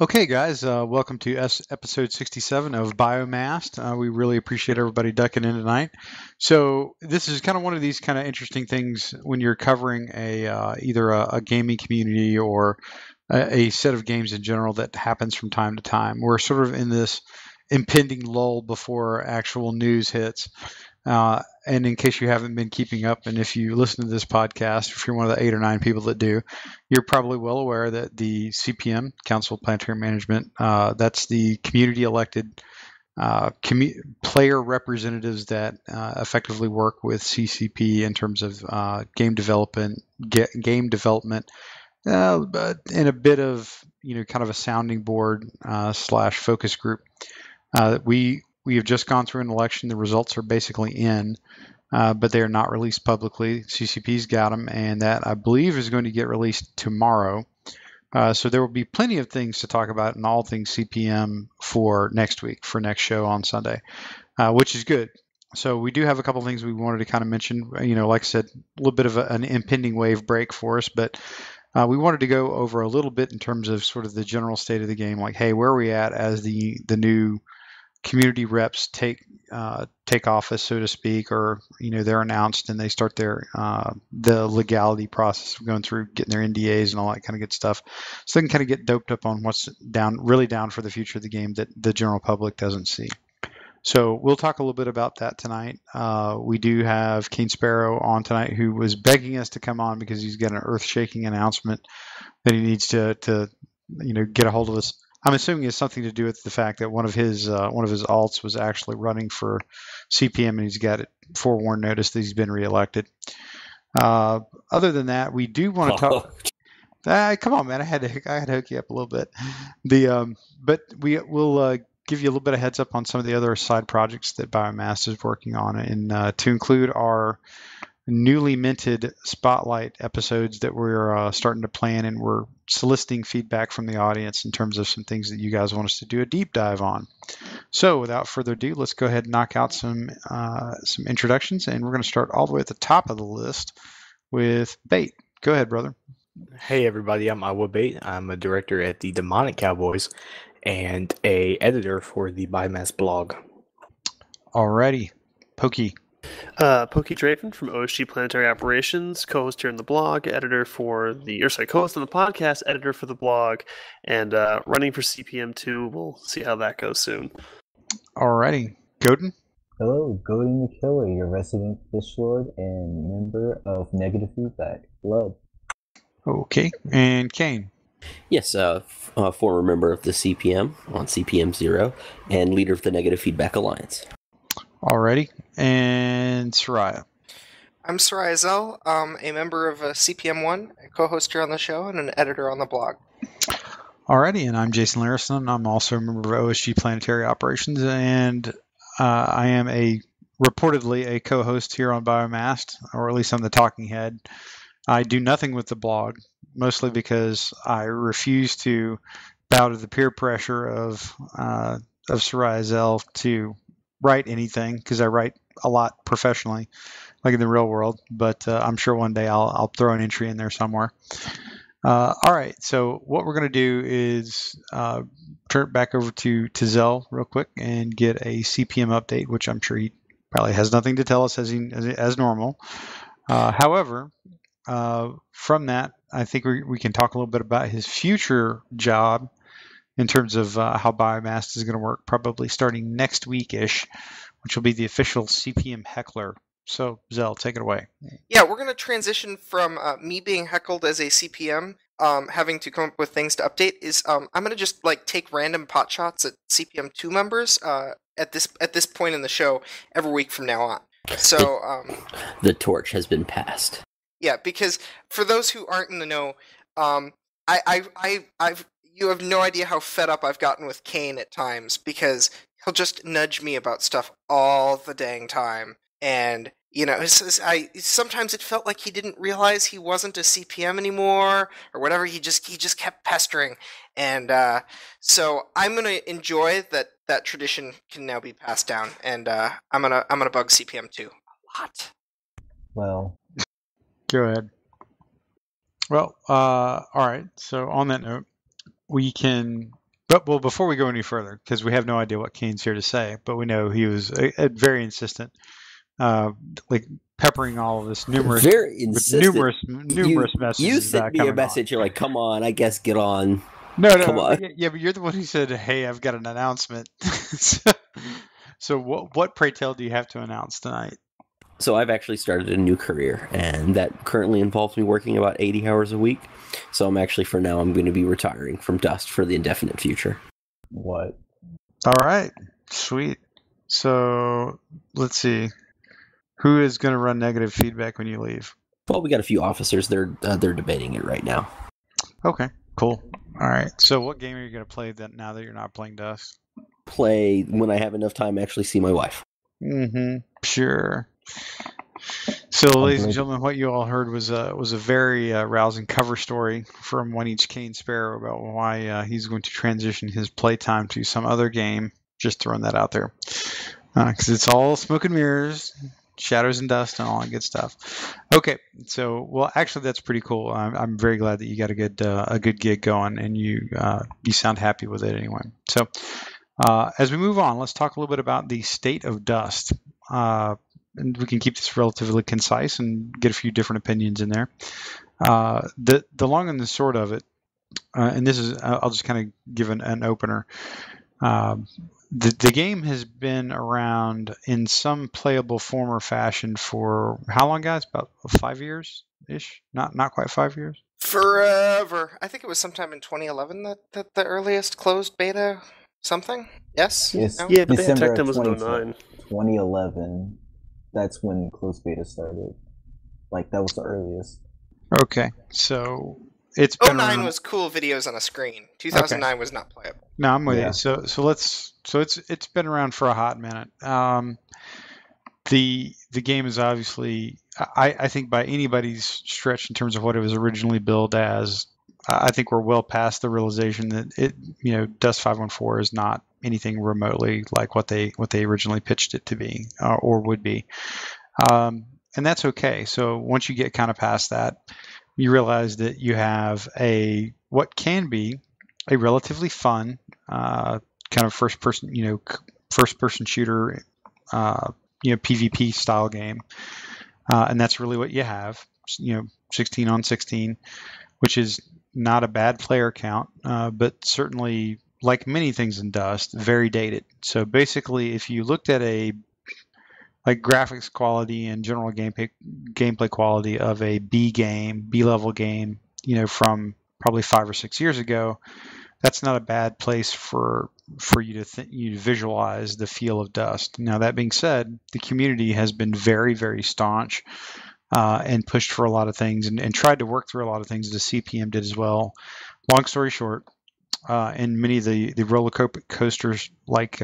Okay, guys, welcome to episode 67 of Biomassed. We really appreciate everybody ducking in tonight. So this is kind of one of these kind of interesting things when you're covering either a gaming community or a set of games in general that happens from time to time. We're sort of in this impending lull before actual news hits. And in case you haven't been keeping up, and if you listen to this podcast, if you're one of the 8 or 9 people that do, you're probably well aware that the CPM, Council of Planetary Management, that's the community elected player representatives that effectively work with CCP in terms of game development, and a bit of kind of a sounding board slash focus group. We have just gone through an election. The results are basically in, but they are not released publicly. CCP's got them, and that I believe is going to get released tomorrow. So there will be plenty of things to talk about and all things CPM for next week, for next show on Sunday, which is good. So we do have a couple of things we wanted to kind of mention. Like I said, a little bit of an impending wave break for us, but we wanted to go over a little bit in terms of sort of the general state of the game. Like, hey, where are we at as the new community reps take office, so to speak, or they're announced and they start their the legality process of going through getting their NDAs and all that kind of good stuff, so they can kind of get doped up on what's really down for the future of the game that the general public doesn't see. So we'll talk a little bit about that tonight. We do have Kain Spero on tonight, who was begging us to come on because he's got an earth-shaking announcement that he needs to get a hold of us. I'm assuming it's something to do with the fact that one of his alts was actually running for CPM, and he's got it forewarned notice that he's been reelected. Other than that, we do want to talk. Come on, man! I had to hook you up a little bit. But we'll give you a little bit of heads up on some of the other side projects that Biomassed is working on, and to include our newly minted spotlight episodes that we're starting to plan, and we're soliciting feedback from the audience in terms of some things that you guys want us to do a deep dive on. So without further ado, let's go ahead and knock out some introductions, and we're going to start all the way at the top of the list with Bait. Go ahead, brother. Hey everybody, I'm Aiwha Bait. I'm a director at the Demonic Cowboys and a editor for the Biomassed blog. Alrighty, Pokey. Pokey Draven from OSG Planetary Operations, co-host here on the blog, co-host on the podcast, editor for the blog, and running for CPM2. We'll see how that goes soon. Alrighty, Godin. Hello, Godin Thekiller, your resident fish lord and member of Negative Feedback. Love. Okay, and Kain. Yes, former member of the CPM on CPM 0 and leader of the Negative Feedback Alliance. Alrighty, and Soraya. I'm Soraya Zell, a member of CPM 1, a co-host here on the show, and an editor on the blog. Alrighty, and I'm Jason Larison. I'm also a member of OSG Planetary Operations, and I am reportedly a co-host here on Biomassed, or at least I'm the talking head. I do nothing with the blog, mostly because I refuse to bow to the peer pressure of Soraya Zell to write anything, because I write a lot professionally, like in the real world. But I'm sure one day I'll throw an entry in there somewhere. All right, so what we're going to do is turn it back over to Zell real quick and get a CPM update, which I'm sure he probably has nothing to tell us as normal. However, from that, I think we can talk a little bit about his future job in terms of how Biomassed is going to work, probably starting next week-ish, which will be the official CPM heckler. So, Zell, take it away. Yeah, we're going to transition from me being heckled as a CPM, having to come up with things to update, is I'm going to just take random pot shots at CPM 2 members at this point in the show every week from now on. So the torch has been passed. Yeah, because for those who aren't in the know, you have no idea how fed up I've gotten with Kain at times, because he'll just nudge me about stuff all the dang time. And, sometimes it felt like he didn't realize he wasn't a CPM anymore, or whatever. He just kept pestering. And so I'm going to enjoy that tradition can now be passed down. And I'm gonna bug CPM 2 a lot. Well, go ahead. Well, all right. So on that note, we can But well, before we go any further, because we have no idea what Kane's here to say, but we know he was very insistent, like peppering all of this Very insistent. numerous messages. You sent me a message. You're like, "Come on, I guess get on." Come on. Yeah, but you're the one who said, "Hey, I've got an announcement." So what pray tell do you have to announce tonight? So I've actually started a new career, and that currently involves me working about 80 hours a week. So I'm actually, for now, I'm going to be retiring from Dust for the indefinite future. What? All right, sweet. So let's see, who is going to run negative feedback when you leave? Well, we got a few officers. They're debating it right now. Okay, cool. All right. So what game are you going to play then now that you're not playing Dust? Play when I have enough time to actually see my wife. Mm-hmm. Sure. So, ladies and gentlemen, what you all heard was a very rousing cover story from One Each Kain Spero about why he's going to transition his playtime to some other game. Just throwing that out there, because it's all smoke and mirrors, shadows and dust, and all that good stuff. Okay, so well, actually, that's pretty cool. I'm very glad that you got a good gig going, and you sound happy with it anyway. So, as we move on, let's talk a little bit about the state of Dust. And we can keep this relatively concise and get a few different opinions in there. The long and the short of it, and this is, I'll just kind of give an opener. The game has been around in some playable form or fashion for how long, guys? About 5 years ish? Not quite 5 years. Forever. I think it was sometime in 2011 that the earliest closed beta something. Yes. Yes. No? Yeah, but the December attack time of was in 09. 2011. That's when closed beta started. Like, that was the earliest. Okay, so it's been 09 around. was cool videos on a screen. 2009 was not playable. No, I'm with Yeah. you. So it's been around for a hot minute. The game is obviously, I think by anybody's stretch in terms of what it was originally billed as, I think we're well past the realization that Dust 514 is not anything remotely like what they originally pitched it to be or would be, and that's okay. So once you get kind of past that, you realize that you have what can be a relatively fun kind of first person shooter, PvP style game, and that's really what you have. 16 on 16, which is not a bad player count, but certainly, like many things in Dust, very dated. So basically, if you looked at like graphics quality and general gameplay quality of a B level game, from probably 5 or 6 years ago, that's not a bad place for you to visualize the feel of Dust. Now, that being said, the community has been very, very staunch and pushed for a lot of things and tried to work through a lot of things. The CPM did as well. Long story short, in many of the roller coasters like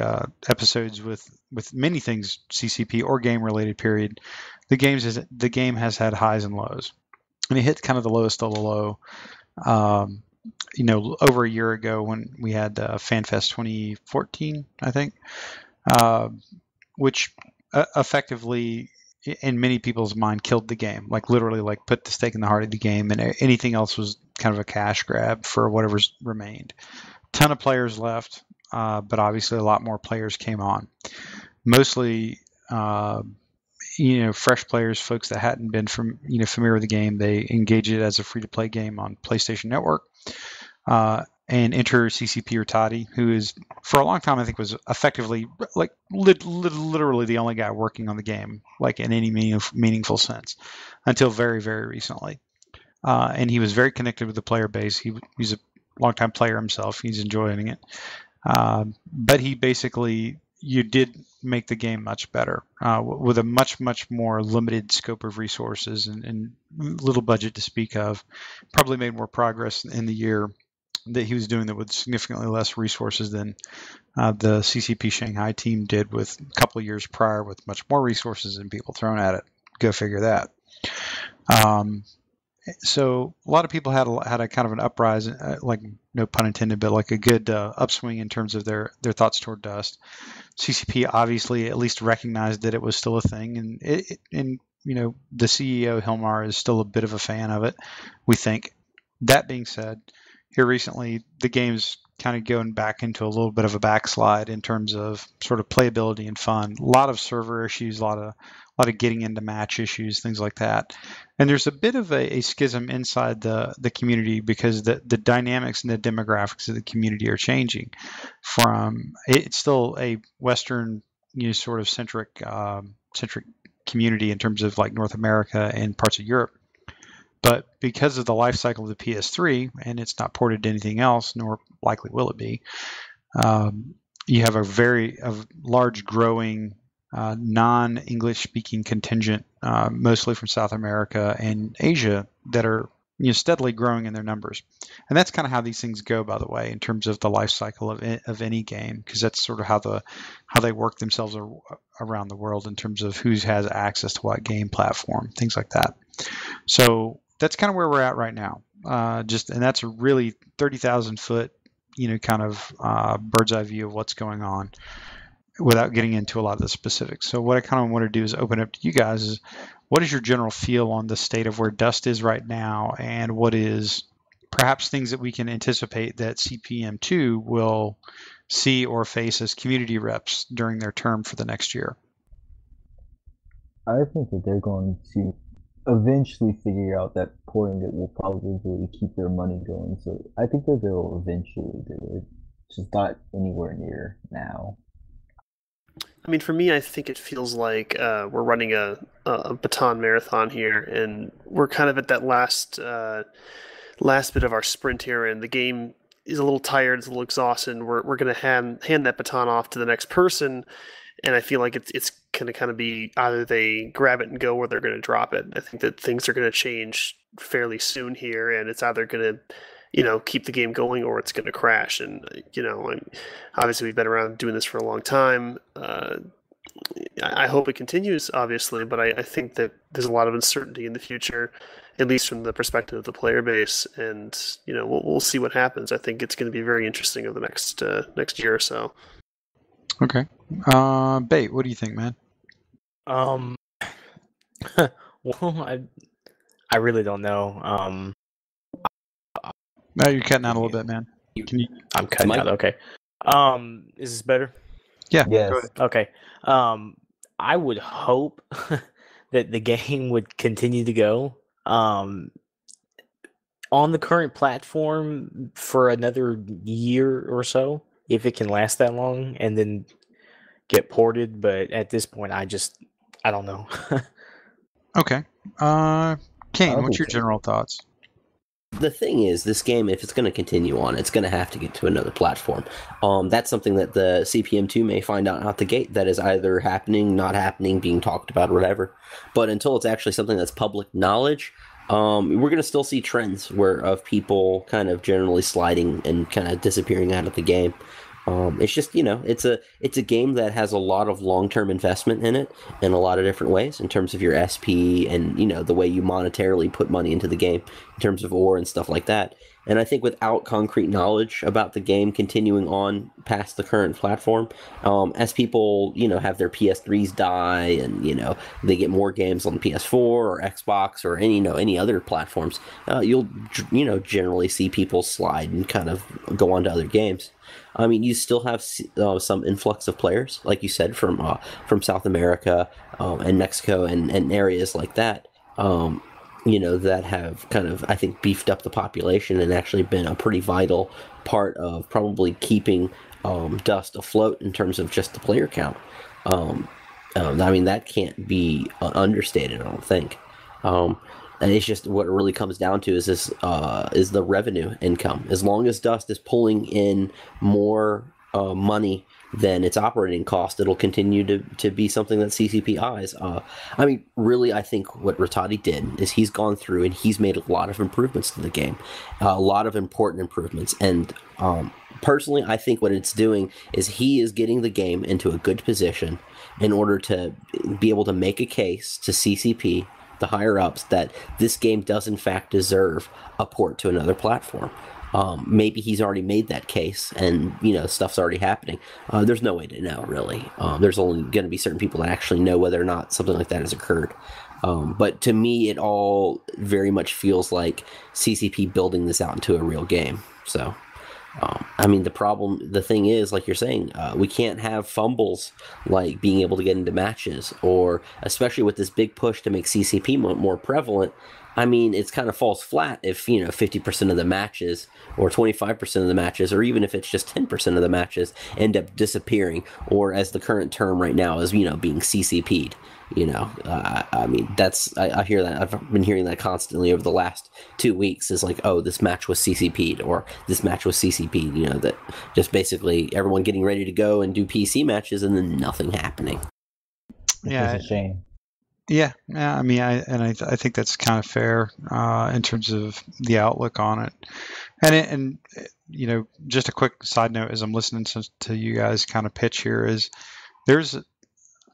episodes with many things CCP or game related period, the game has had highs and lows, and it hit kind of the lowest of the low. Over a year ago when we had FanFest 2014, I think, which effectively, in many people's mind, killed the game. Like literally, like put the stake in the heart of the game, and anything else was kind of a cash grab for whatever's remained. Ton of players left, but obviously a lot more players came on. Mostly, fresh players, folks that hadn't been familiar with the game. They engage it as a free-to-play game on PlayStation Network. And enter CCP or Toddy, who is, for a long time, I think was effectively, like, literally the only guy working on the game, like in any meaningful sense, until very, very recently. And he was very connected with the player base. He's a longtime player himself. He's enjoying it. But he basically, you did make the game much better with a much, much more limited scope of resources and little budget to speak of. Probably made more progress in the year that he was doing that with significantly less resources than the CCP Shanghai team did with a couple of years prior with much more resources and people thrown at it. Go figure that. So a lot of people had a kind of an uprise, like no pun intended, but like a good upswing in terms of their thoughts toward Dust. CCP obviously at least recognized that it was still a thing, and the CEO Hilmar is still a bit of a fan of it, we think. That being said, here recently the game's kind of going back into a little bit of a backslide in terms of sort of playability and fun. A lot of server issues, a lot of getting into match issues, things like that. And there's a bit of a schism inside the community because the dynamics and the demographics of the community are changing. From it's still a Western, sort of centric community in terms of like North America and parts of Europe. But because of the life cycle of the PS3, and it's not ported to anything else, nor likely will it be, you have a large growing non-English speaking contingent, mostly from South America and Asia, that are steadily growing in their numbers. And that's kind of how these things go, by the way, in terms of the life cycle of any game, because that's sort of how they work themselves around the world in terms of who has access to what game platform, things like that. So that's kind of where we're at right now. And that's a really 30,000 foot, kind of bird's eye view of what's going on, without getting into a lot of the specifics. So what I kind of want to do is open up to you guys is, what is your general feel on the state of where Dust is right now, and what is perhaps things that we can anticipate that CPM2 will see or face as community reps during their term for the next year? I think that they're going to eventually figure out that porting it will probably keep their money going. So I think that they'll eventually do it. Just not anywhere near now. I mean, for me, I think it feels like we're running a baton marathon here, and we're kind of at that last bit of our sprint here, and the game is a little tired, it's a little exhausted. We're going to hand that baton off to the next person, and I feel like it's going to kind of be either they grab it and go, or they're going to drop it. I think that things are going to change fairly soon here, and it's either going to keep the game going, or it's going to crash. And, obviously we've been around doing this for a long time. I hope it continues, obviously, but I think that there's a lot of uncertainty in the future, at least from the perspective of the player base. And, we'll see what happens. I think it's going to be very interesting over the next year or so. Okay. Bait, what do you think, man? Well, I really don't know. No, you're cutting out a little bit, man. I'm cutting out. Okay. Is this better? Yeah. Yes. Okay. I would hope that the game would continue to go on the current platform for another year or so, if it can last that long, and then get ported. But at this point, I don't know. Okay. Kain, what's your general thoughts? The thing is, this game, if it's going to continue on, it's going to have to get to another platform. That's something that the CPM2 may find out the gate, that is either happening, not happening, being talked about, or whatever. But until it's actually something that's public knowledge, we're going to still see trends of people kind of generally sliding and kind of disappearing out of the game. It's just, it's a game that has a lot of long-term investment in it in a lot of different ways, in terms of your SP and, the way you monetarily put money into the game in terms of ore and stuff like that. And I think without concrete knowledge about the game continuing on past the current platform, as people, have their PS3s die and, they get more games on PS4 or Xbox or any other platforms, you'll, generally see people slide and kind of go on to other games. I mean, you still have some influx of players, like you said, from South America and Mexico and areas like that, that have kind of, I think, beefed up the population and actually been a pretty vital part of probably keeping Dust afloat in terms of just the player count. I mean, that can't be understated, I don't think. And it's just what it really comes down to is the revenue income. As long as Dust is pulling in more money than its operating cost, it'll continue to be something that CCP eyes. I mean, really, I think what Rattati did is he's gone through and he's made a lot of improvements to the game, a lot of important improvements. And personally, I think what it's doing is he is getting the game into a good position in order to be able to make a case to CCP, the higher ups, that this game does in fact deserve a port to another platform. Maybe he's already made that case and stuff's already happening. There's no way to know, really. There's only going to be certain people that actually know whether or not something like that has occurred. But to me, it all very much feels like CCP building this out into a real game. So I mean, the thing is, like you're saying, we can't have fumbles like being able to get into matches, or especially with this big push to make CCP more prevalent. I mean, it's kind of falls flat if 50% of the matches, or 25% of the matches, or even if it's just 10% of the matches end up disappearing, or as the current term right now is being CCP'd. I mean, I hear that. I've been hearing that constantly over the last 2 weeks. Is like, oh, this match was CCP'd, or this match was CCP'd. That just basically everyone getting ready to go and do PC matches, and then nothing happening. Yeah, It's a shame. Yeah, I mean, I think that's kind of fair in terms of the outlook on it, and just a quick side note as I'm listening to you guys kind of pitch here is there's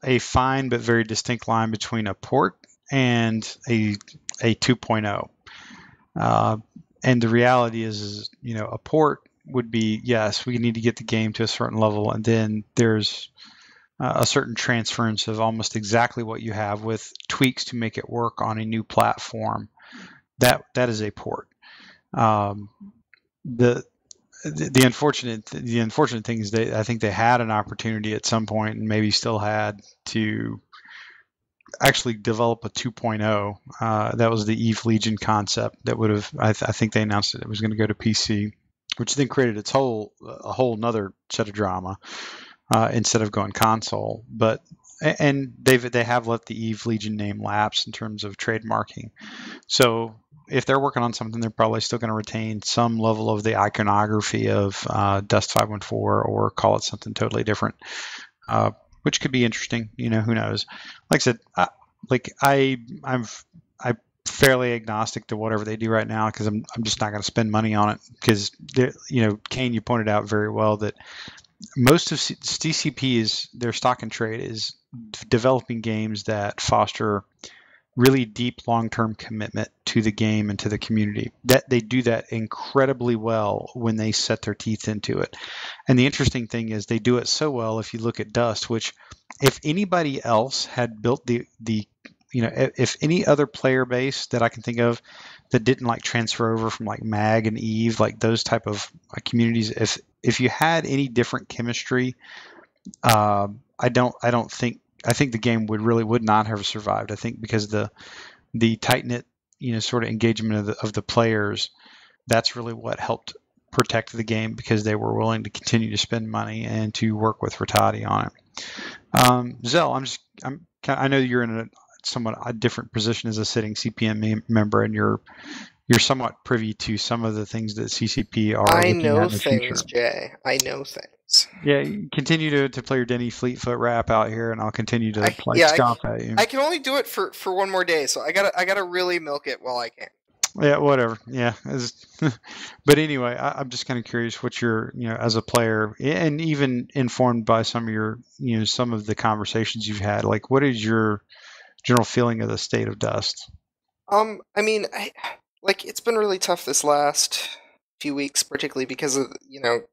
a fine but very distinct line between a port and a 2.0, and the reality is a port would be, yes, we need to get the game to a certain level, and then there's a certain transference of almost exactly what you have with tweaks to make it work on a new platform. That is a port. The unfortunate thing is I think they had an opportunity at some point, and maybe still had, to actually develop a 2.0. That was the Eve Legion concept that would have. I think they announced it was going to go to PC, which then created a whole nother set of drama. Instead of going console, and they have let the Eve Legion name lapse in terms of trademarking. So if they're working on something, they're probably still going to retain some level of the iconography of Dust 514, or call it something totally different, which could be interesting. Who knows? Like I said, I'm fairly agnostic to whatever they do right now, because I'm just not going to spend money on it, because Kain, you pointed out very well that most of CCP's their stock and trade is developing games that foster really deep long-term commitment to the game and to the community. That they do that incredibly well when they set their teeth into it. And the interesting thing is they do it so well. If you look at Dust, which if anybody else had built if any other player base that I can think of that didn't transfer over from Mag and Eve, those type of communities, if you had any different chemistry, I think the game would not have survived. I think because the tight knit sort of engagement of the players, that's really what helped protect the game, because they were willing to continue to spend money and to work with Rattati on it. Zell, I know you're in a different position as a sitting CPM member, and you're somewhat privy to some of the things that CCP are I looking know at in the things, future. Jay. I know things. Yeah, continue to play your Denny Fleetfoot rap out here, and I'll continue to stomp at you. I can only do it for one more day, so I gotta really milk it while I can. Yeah, whatever. Yeah, but anyway, I'm just kind of curious what you're, as a player, and even informed by some of your, some of the conversations you've had. What is your general feeling of the state of Dust? I mean, it's been really tough this last few weeks, particularly because of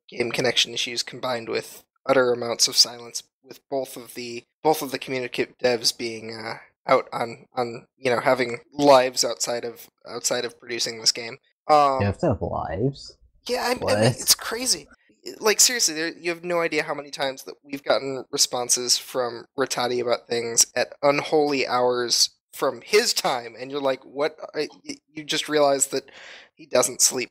game connection issues combined with utter amounts of silence, with both of the communicative devs being out on having lives outside of producing this game. You have to have lives. Yeah, I mean, it's crazy. Seriously, you have no idea how many times that we've gotten responses from Rattati about things at unholy hours from his time, and you're like, what? You just realize that he doesn't sleep.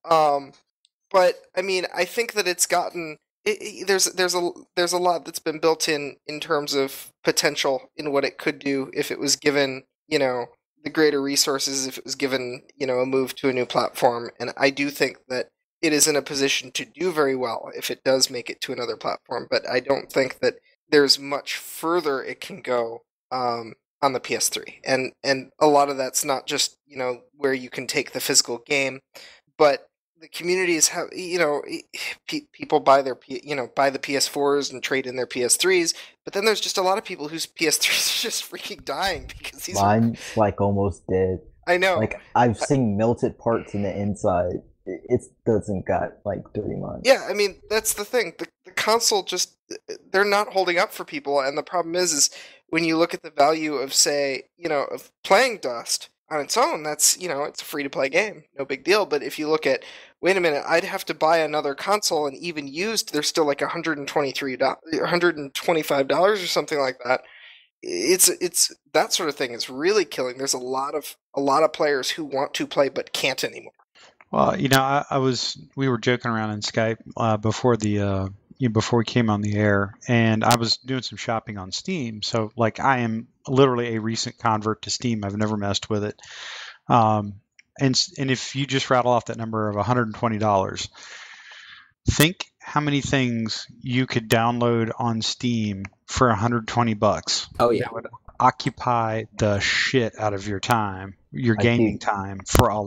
But I mean, I think that it's gotten there's a lot that's been built in terms of potential in what it could do if it was given the greater resources, if it was given a move to a new platform, and I do think that it is in a position to do very well if it does make it to another platform. But I don't think that there's much further it can go on the PS3, and a lot of that's not just where you can take the physical game, but the communities have people buy their buy the PS4s and trade in their PS3s, but then there's just a lot of people whose PS3s are just freaking dying because these mine's almost dead. I know. I've seen melted parts in the inside. It doesn't got 3 months. Yeah, I mean that's the thing. The console just they're not holding up for people, and the problem is when you look at the value of, say, of playing Dust. on its own, that's, it's a free-to-play game. No big deal. But if you look at, wait a minute, I'd have to buy another console, and even used, they're still like $125 or something like that. It's that sort of thing is really killing. There's a lot of players who want to play but can't anymore. Well, we were joking around in Skype before we came on the air, and I was doing some shopping on Steam. So, like, I am literally a recent convert to Steam. I've never messed with it. And if you just rattle off that number of $120, think how many things you could download on Steam for $120. Oh yeah, that would occupy the shit out of your time, your gaming time for a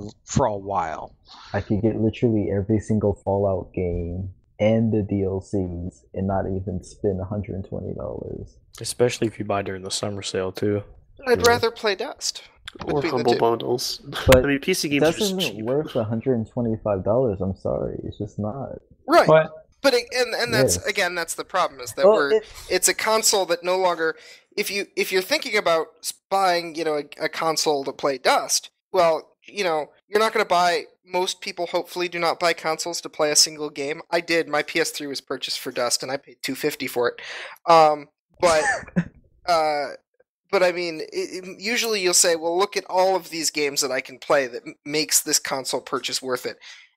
while. I could get literally every single Fallout game and the DLCs and not even spend $120. Especially if you buy during the summer sale too. I'd rather play Dust. Or humble bundles. But I mean, PC games are Dust just isn't cheap. worth $125. I'm sorry, it's just not. Right. But That's Yes. again, that's the problem, is that it's a console that no longer, if you're thinking about buying, a console to play Dust, well, you're not going to buy, most people hopefully do not buy consoles to play a single game. I did. My PS3 was purchased for Dust, and I paid $250 for it. But I mean, usually you'll say, well, look at all of these games that I can play that makes this console purchase worth it.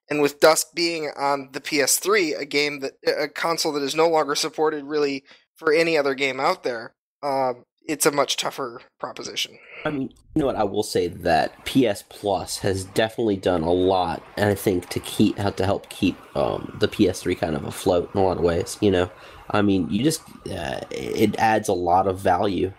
And with Dust being on the PS3, a console that is no longer supported really for any other game out there, it's a much tougher proposition. I mean, you know what? I will say that PS Plus has definitely done a lot, and I think to help keep the PS3 kind of afloat in a lot of ways. I mean, it adds a lot of value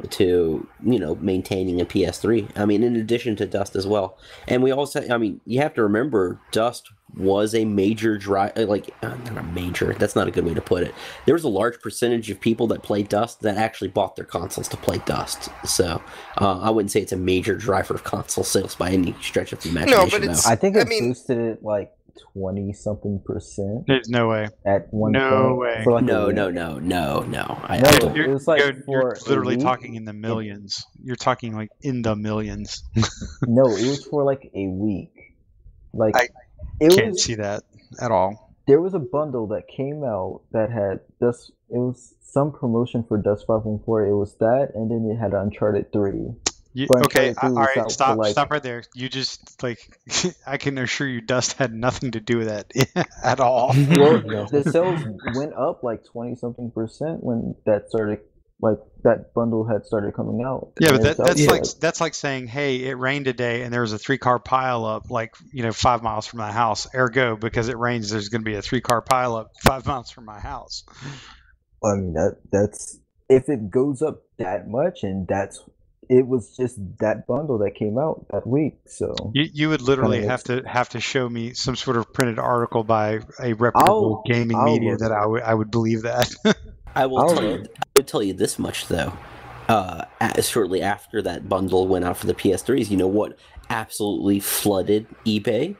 to maintaining a PS3. I mean, in addition to Dust as well. And we also, I mean, you have to remember, Dust was a major not a major, that's not a good way to put it. There was a large percentage of people that played Dust that actually bought their consoles to play Dust. So I wouldn't say it's a major driver of console sales by any stretch of the imagination. No, but I think it boosted it like 20-something%. There's no way. At one No point. way. For like No. a week. It was like You're for literally a week. talking in the millions. You're talking like in the millions. No, it was for like a week. Like I it Can't was. see that at all. There was a bundle that came out that had Dust. It was some promotion for Dust 514. It was that, and then it had Uncharted 3. But Okay, Uncharted 3 all was right, out stop for like, right there. You just I can assure you, Dust had nothing to do with that at all. well, the sales went up like 20-something% when that started, like that bundle had started coming out. Yeah, And but it's out that's like saying, hey, it rained today and there was a 3-car pileup, 5 miles from my house. Ergo, because it rains, there's going to be a 3-car pileup 5 miles from my house. I mean, that's if it goes up that much, and it was just that bundle that came out that week. So You would literally have to show me some sort of printed article by a reputable gaming I'll media look that I would believe that. I will tell you this much though. Shortly after that bundle went out for the PS3s, you know what absolutely flooded eBay?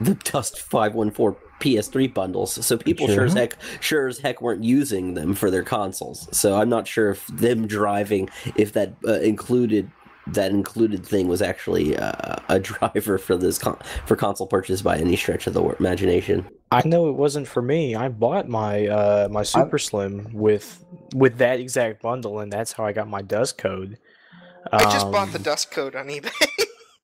The Dust 514 PS3 bundles. So people sure as heck weren't using them for their consoles. So I'm not sure if that included thing was actually a driver for this for console purchase by any stretch of the imagination. I know it wasn't for me. I bought my my Super Slim with that exact bundle, and that's how I got my Dust code. I just bought the Dust code on eBay.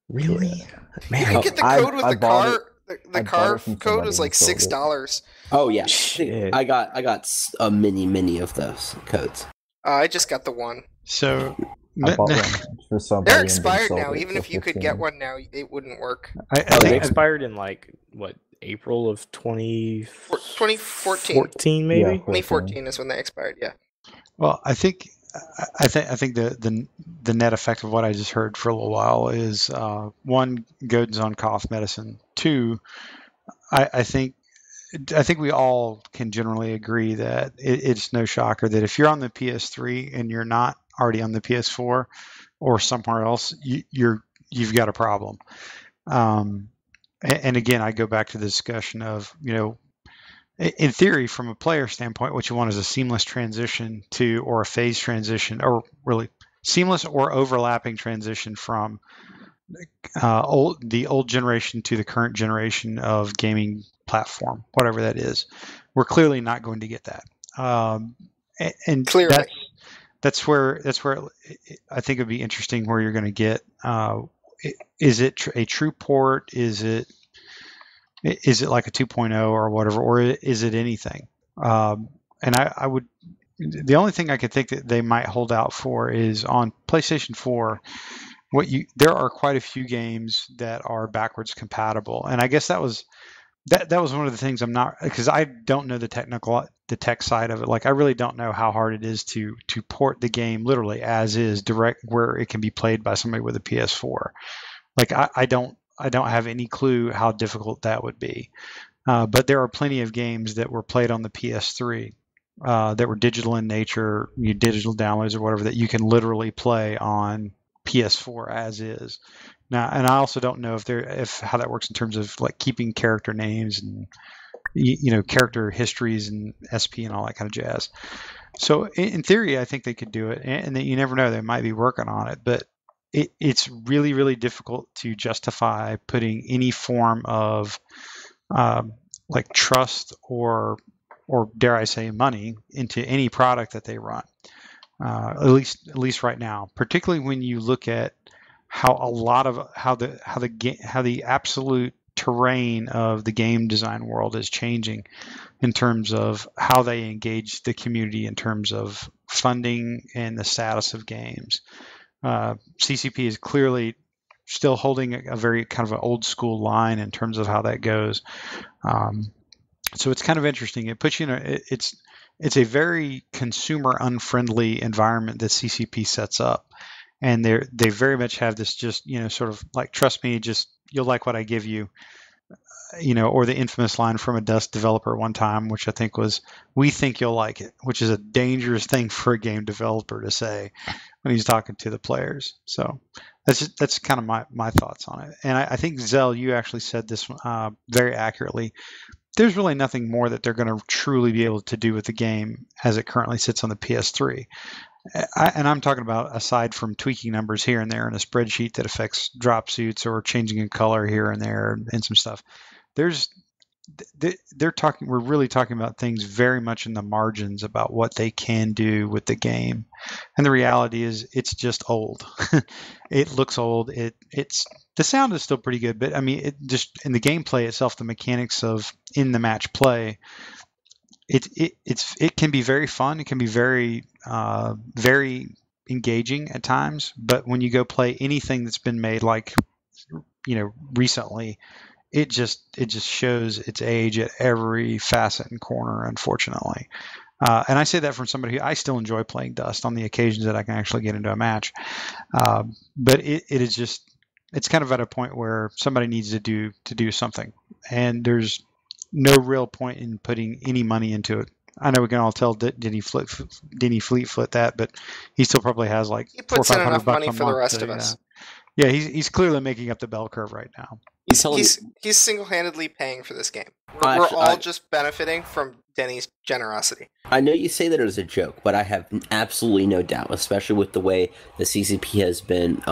Really? Man, You can get the code with the bought car. The car code was like $6. Oh yeah, Shit. I got a many of those codes. I just got the one. So I bought one for somebody. They're and they expired sold now. it Even for if you could 15. get one now, it wouldn't work. I they think expired in April of 2014. 2014 maybe. Yeah. 2014 is when they expired. Yeah. Well, I think the net effect of what I just heard for a little while is one, Godin's on cough medicine. Two, I think we all can generally agree that it's no shocker that if you're on the PS3 and you're not already on the PS4 or somewhere else, you've got a problem. And again, I go back to the discussion of, in theory, from a player standpoint, what you want is a seamless transition or a phase transition, or really seamless or overlapping transition from the old generation to the current generation of gaming platform, whatever that is. We're clearly not going to get that. And Clearly. that's where I think it'd be interesting where you're going to get. Is it a true port? Is it like a 2.0 or whatever, or is it anything? And I would. The only thing I could think that they might hold out for is on PlayStation 4. There are quite a few games that are backwards compatible, and I guess that was one of the things I'm not, because I don't know the tech side of it. Like, I really don't know how hard it is to port the game literally as is direct where it can be played by somebody with a PS4. Like, I don't have any clue how difficult that would be. But there are plenty of games that were played on the PS3 that were digital in nature, digital downloads or whatever, that you can literally play on PS4 as is. Now, and I also don't know if how that works in terms of like keeping character names and character histories and SP and all that kind of jazz. So in theory, I think they could do it, and you never know, they might be working on it. But it's really, really difficult to justify putting any form of like trust or dare I say money into any product that they run. At least right now, particularly when you look at how a lot of how the absolute terrain of the game design world is changing in terms of how they engage the community in terms of funding and the status of games. CCP is clearly still holding a very kind of an old school line in terms of how that goes. So it's kind of interesting. It puts you in it's a very consumer unfriendly environment that CCP sets up. And they very much have this just, sort of like, trust me, just you'll like what I give you, or the infamous line from a Dust developer one time, which I think was, "We think you'll like it," which is a dangerous thing for a game developer to say when he's talking to the players. So that's kind of my thoughts on it. And I think, Zell, you actually said this very accurately. There's really nothing more that they're going to truly be able to do with the game as it currently sits on the PS3. And I'm talking about aside from tweaking numbers here and there in a spreadsheet that affects drop suits or changing in color here and there and some stuff. We're really talking about things very much in the margins about what they can do with the game. And the reality is it's just old. It looks old. The sound is still pretty good, but I mean, it just in the gameplay itself, the mechanics of in the match play, it can be very fun. It can be very very engaging at times. But when you go play anything that's been made like recently, it just shows its age at every facet and corner, unfortunately. And I say that from somebody who I still enjoy playing Dust on the occasions that I can actually get into a match. But it is just, it's kind of at a point where somebody needs to do something, and there's no real point in putting any money into it. I know we can all tell Dene Fleetfoot that, but he still probably has like he puts in enough $400-500 money a for the month rest to, of us. Yeah, he's clearly making up the bell curve right now. He's single-handedly paying for this game. We're all just benefiting from Denny's generosity. I know you say that as a joke, but I have absolutely no doubt, especially with the way the CCP has been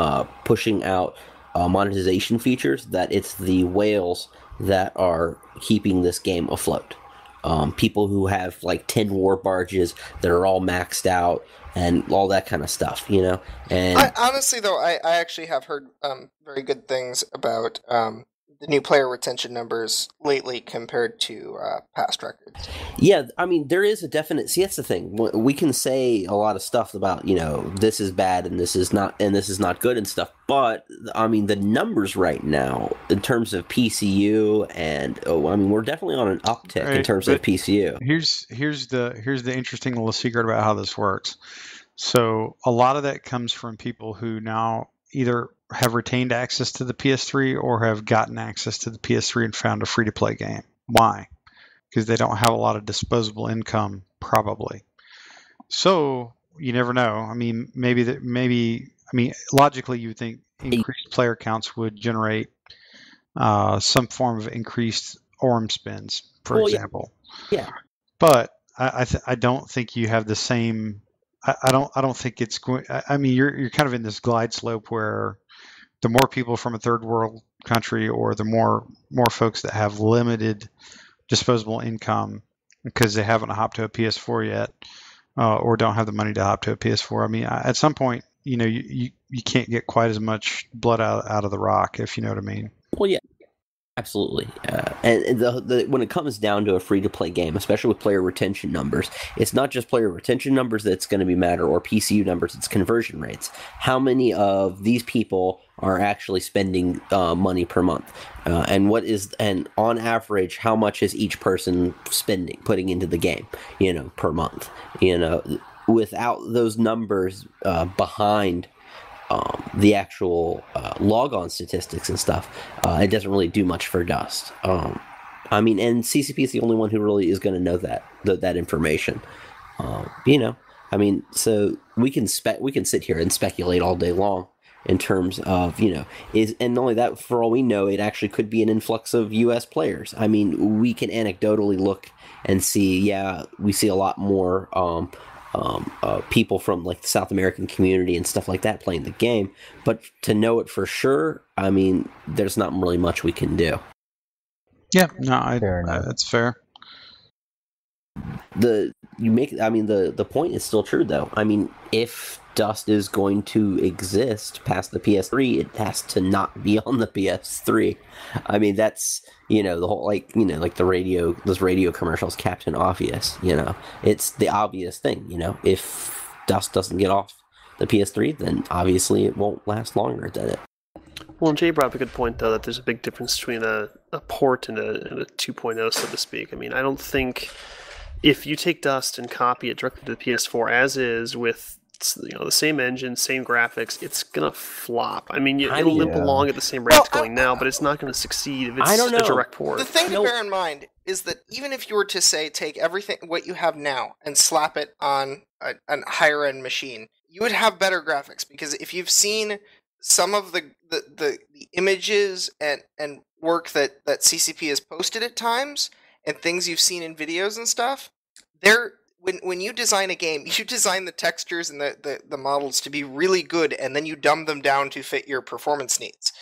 pushing out monetization features, that it's the whales that are keeping this game afloat. People who have like 10 war barges that are all maxed out and all that kind of stuff, And honestly, though, I actually have heard very good things about the new player retention numbers lately compared to past records. Yeah, I mean, there is a definite... See, that's the thing. We can say a lot of stuff about, this is bad and this is not good and stuff, but, I mean, the numbers right now, in terms of PCU and... we're definitely on an uptick in terms of PCU. Here's the interesting little secret about how this works. So a lot of that comes from people who now either have retained access to the PS3 or have gotten access to the PS3 and found a free-to-play game. Why? Because they don't have a lot of disposable income, probably. So you never know. I mean, logically, you would think increased player counts would generate some form of increased ORM spins, for example. Yeah. But I don't think you have the same. I don't think it's going. I mean, you're kind of in this glide slope where the more people from a third world country, or the more folks that have limited disposable income because they haven't hopped to a PS4 yet, or don't have the money to hop to a PS4. I mean, at some point, you can't get quite as much blood out of the rock, if you know what I mean. Well, yeah, absolutely. And when it comes down to a free-to-play game, especially with player retention numbers, it's not just player retention numbers that's going to be matter, or PCU numbers, it's conversion rates. How many of these people are actually spending money per month? And on average, how much is each person putting into the game, per month? Without those numbers behind the actual log-on statistics and stuff, it doesn't really do much for Dust. And CCP is the only one who really is going to know that information. So we can sit here and speculate all day long in terms of, and not only that, for all we know, it actually could be an influx of U.S. players. I mean, we can anecdotally look and see, we see a lot more people from like the South American community and stuff like that playing the game, but to know it for sure, I mean, there's not really much we can do. Yeah, no, that's fair. The point is still true though. I mean, if Dust is going to exist past the PS3, it has to not be on the PS3. I mean, that's, the whole, like those radio commercials, Captain Obvious, it's the obvious thing, if Dust doesn't get off the PS3, then obviously it won't last longer than it. Well, and Jay brought up a good point, though, that there's a big difference between a port and a 2.0, so to speak. I mean, I don't think if you take Dust and copy it directly to the PS4 as is with the same engine, same graphics, it's gonna flop. I mean, it'll limp along at the same rate it's going now, but it's not gonna succeed if it's a direct port. The thing to bear in mind is that even if you were to say take everything what you have now and slap it on a higher end machine, you would have better graphics, because if you've seen some of the images and work that CCP has posted at times, and things you've seen in videos and stuff, when you design a game, you design the textures and the models to be really good, and then you dumb them down to fit your performance needs.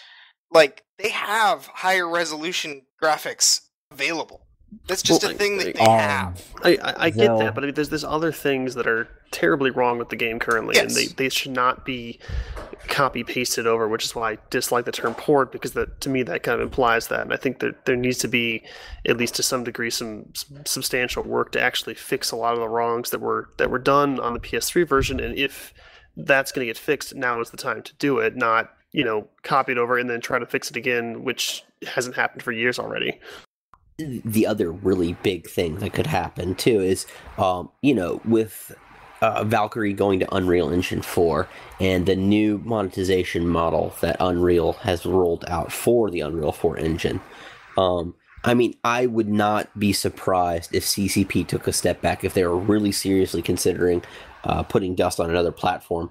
Like, they have higher resolution graphics available. That's just a thing that they have. I get that, but I mean, there's other things that are terribly wrong with the game currently, and they should not be copy-pasted over, which is why I dislike the term port, because to me that kind of implies that, and I think that there needs to be, at least to some degree, some substantial work to actually fix a lot of the wrongs that were done on the PS3 version, and if that's going to get fixed, now is the time to do it, not, copy it over and then try to fix it again, which hasn't happened for years already. The other really big thing that could happen too is, with Valkyrie going to Unreal Engine 4 and the new monetization model that Unreal has rolled out for the Unreal 4 engine. I would not be surprised if CCP took a step back, if they were really seriously considering putting Dust on another platform,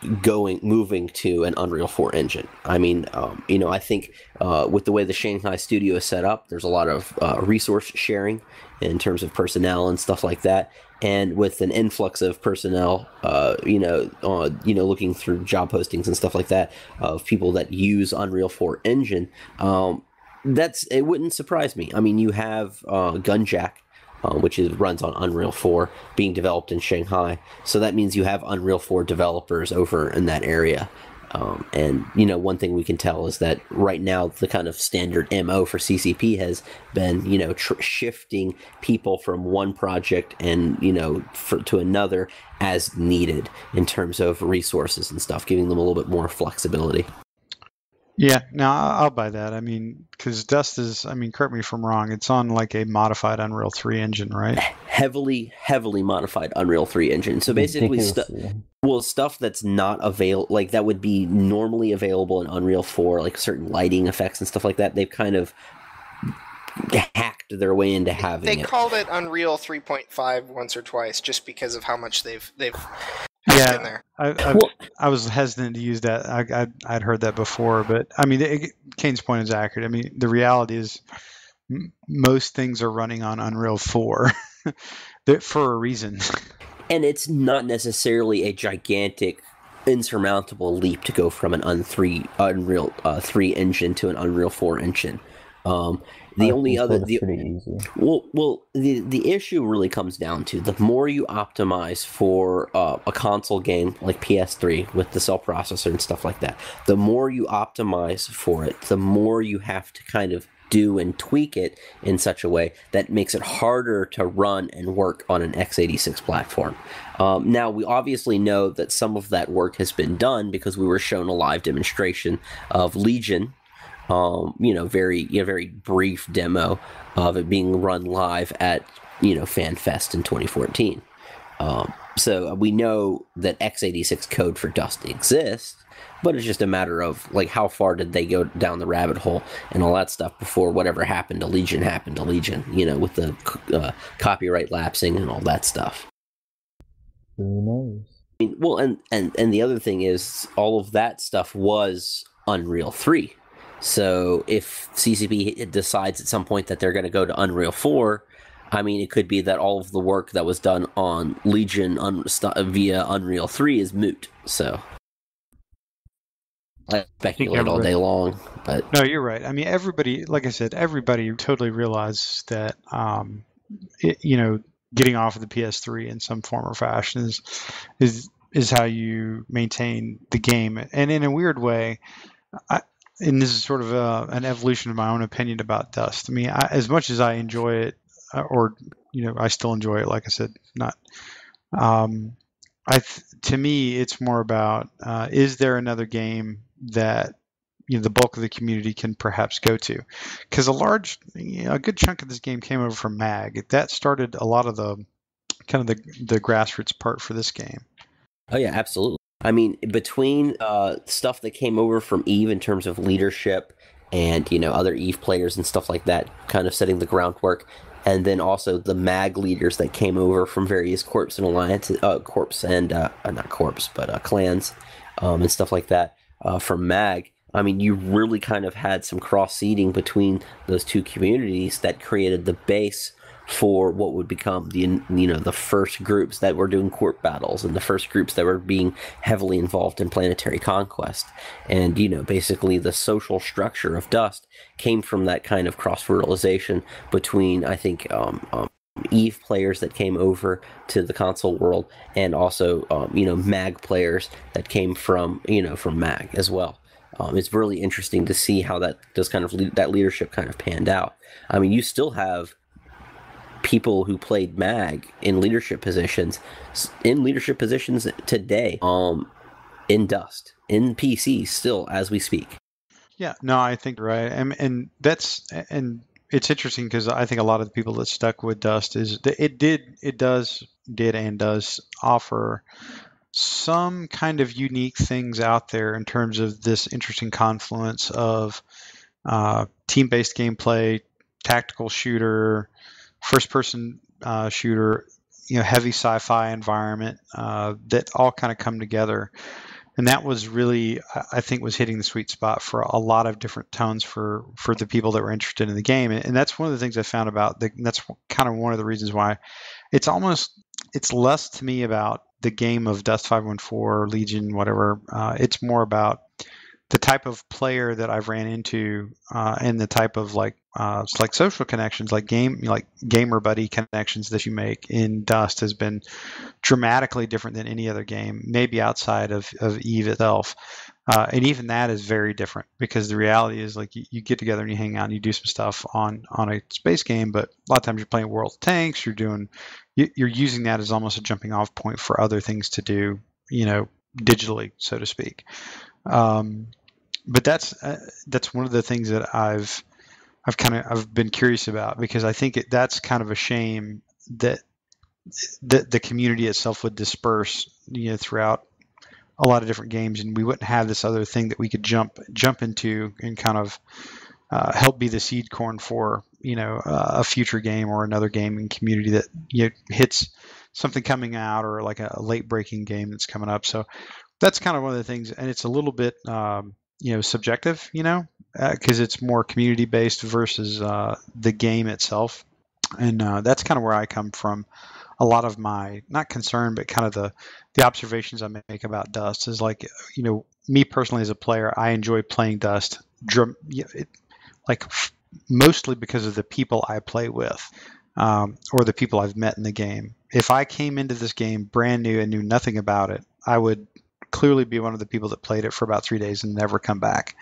moving to an Unreal 4 engine. I mean, I think with the way the Shanghai studio is set up, there's a lot of resource sharing in terms of personnel and stuff like that. And with an influx of personnel, looking through job postings and stuff like that of people that use Unreal 4 engine, it wouldn't surprise me. I mean, you have Gunjack, which runs on Unreal 4, being developed in Shanghai. So that means you have Unreal 4 developers over in that area. And one thing we can tell is that right now the kind of standard MO for CCP has been, shifting people from one project and, to another as needed in terms of resources and stuff, giving them a little bit more flexibility. Yeah, no, I'll buy that. I mean, because Dust is, correct me if I'm wrong, it's on like a modified Unreal 3 engine, right? Heavily modified Unreal 3 engine. So basically, stuff that's not available, like that would be normally available in Unreal 4, like certain lighting effects and stuff like that, they've kind of hacked their way into having it. They called it Unreal 3.5 once or twice just because of how much they've yeah, in there. I was hesitant to use that. I'd heard that before, but Kain's point is accurate. I mean, the reality is most things are running on Unreal 4 for a reason. And it's not necessarily a gigantic insurmountable leap to go from an Unreal 3 engine to an Unreal 4 engine. The only other pretty easy. The issue really comes down to the more you optimize for a console game like PS3 with the cell processor and stuff like that, the more you optimize for it, the more you have to kind of do and tweak it in such a way that makes it harder to run and work on an x86 platform. Now, we obviously know that some of that work has been done because we were shown a live demonstration of Legion. Very brief demo of it being run live at FanFest in 2014. So we know that x86 code for Dust exists, but it's just a matter of like how far did they go down the rabbit hole and all that stuff before whatever happened to Legion with the copyright lapsing and all that stuff. Who knows? I mean, well, and the other thing is all of that stuff was Unreal 3. So if CCP decides at some point that they're going to go to Unreal 4, I mean, it could be that all of the work that was done on Legion via Unreal 3 is moot. So I speculate all day long. But no, you're right. I mean, everybody, like I said, everybody totally realizes that, getting off of the PS3 in some form or fashion is how you maintain the game. And in a weird way, and this is sort of an evolution of my own opinion about Dust. I mean, as much as I enjoy it, I still enjoy it. Like I said, not. To me, it's more about is there another game that the bulk of the community can perhaps go to? Because a good chunk of this game came over from MAG. That started a lot of the kind of the grassroots part for this game. Oh yeah, absolutely. I mean, between stuff that came over from EVE in terms of leadership and, other EVE players and stuff like that, kind of setting the groundwork, and then also the MAG leaders that came over from various corps and alliances, clans, and stuff like that from MAG. I mean, you really kind of had some cross-seeding between those two communities that created the base for what would become the first groups that were doing court battles and the first groups that were being heavily involved in planetary conquest. And, basically the social structure of Dust came from that kind of cross-fertilization between, I think, EVE players that came over to the console world and also, MAG players that came from MAG as well. It's really interesting to see how that leadership kind of panned out. I mean, you still have people who played MAG in leadership positions today, in Dust, in PC still as we speak. Yeah, no, I think right, and it's interesting because I think a lot of the people that stuck with Dust is that it does offer some kind of unique things out there in terms of this interesting confluence of team-based gameplay, tactical shooter, first-person shooter, heavy sci-fi environment that all kind of come together. And that was really, I think, was hitting the sweet spot for a lot of different tones for the people that were interested in the game. And that's one of the things I found about that's kind of one of the reasons why it's less to me about the game of Dust 514, Legion, whatever. It's more about the type of player that I've ran into and the type of like social connections, like gamer buddy connections that you make in Dust has been dramatically different than any other game, maybe outside of EVE itself. And even that is very different because the reality is like you get together and you hang out and you do some stuff on a space game, but a lot of times you're playing World of Tanks, you're using that as almost a jumping off point for other things to do, digitally, so to speak. But that's one of the things that I've been curious about because I think that's kind of a shame that the community itself would disperse, throughout a lot of different games, and we wouldn't have this other thing that we could jump into and kind of help be the seed corn for a future game or another gaming community that hits something coming out or like a late breaking game that's coming up. So that's kind of one of the things, and it's a little bit subjective, because it's more community based versus the game itself. And that's kind of where I come from. A lot of my, not concern, but kind of the observations I make about Dust is like, me personally as a player, I enjoy playing Dust like mostly because of the people I play with, or the people I've met in the game. If I came into this game brand new and knew nothing about it, I would clearly be one of the people that played it for about 3 days and never come back.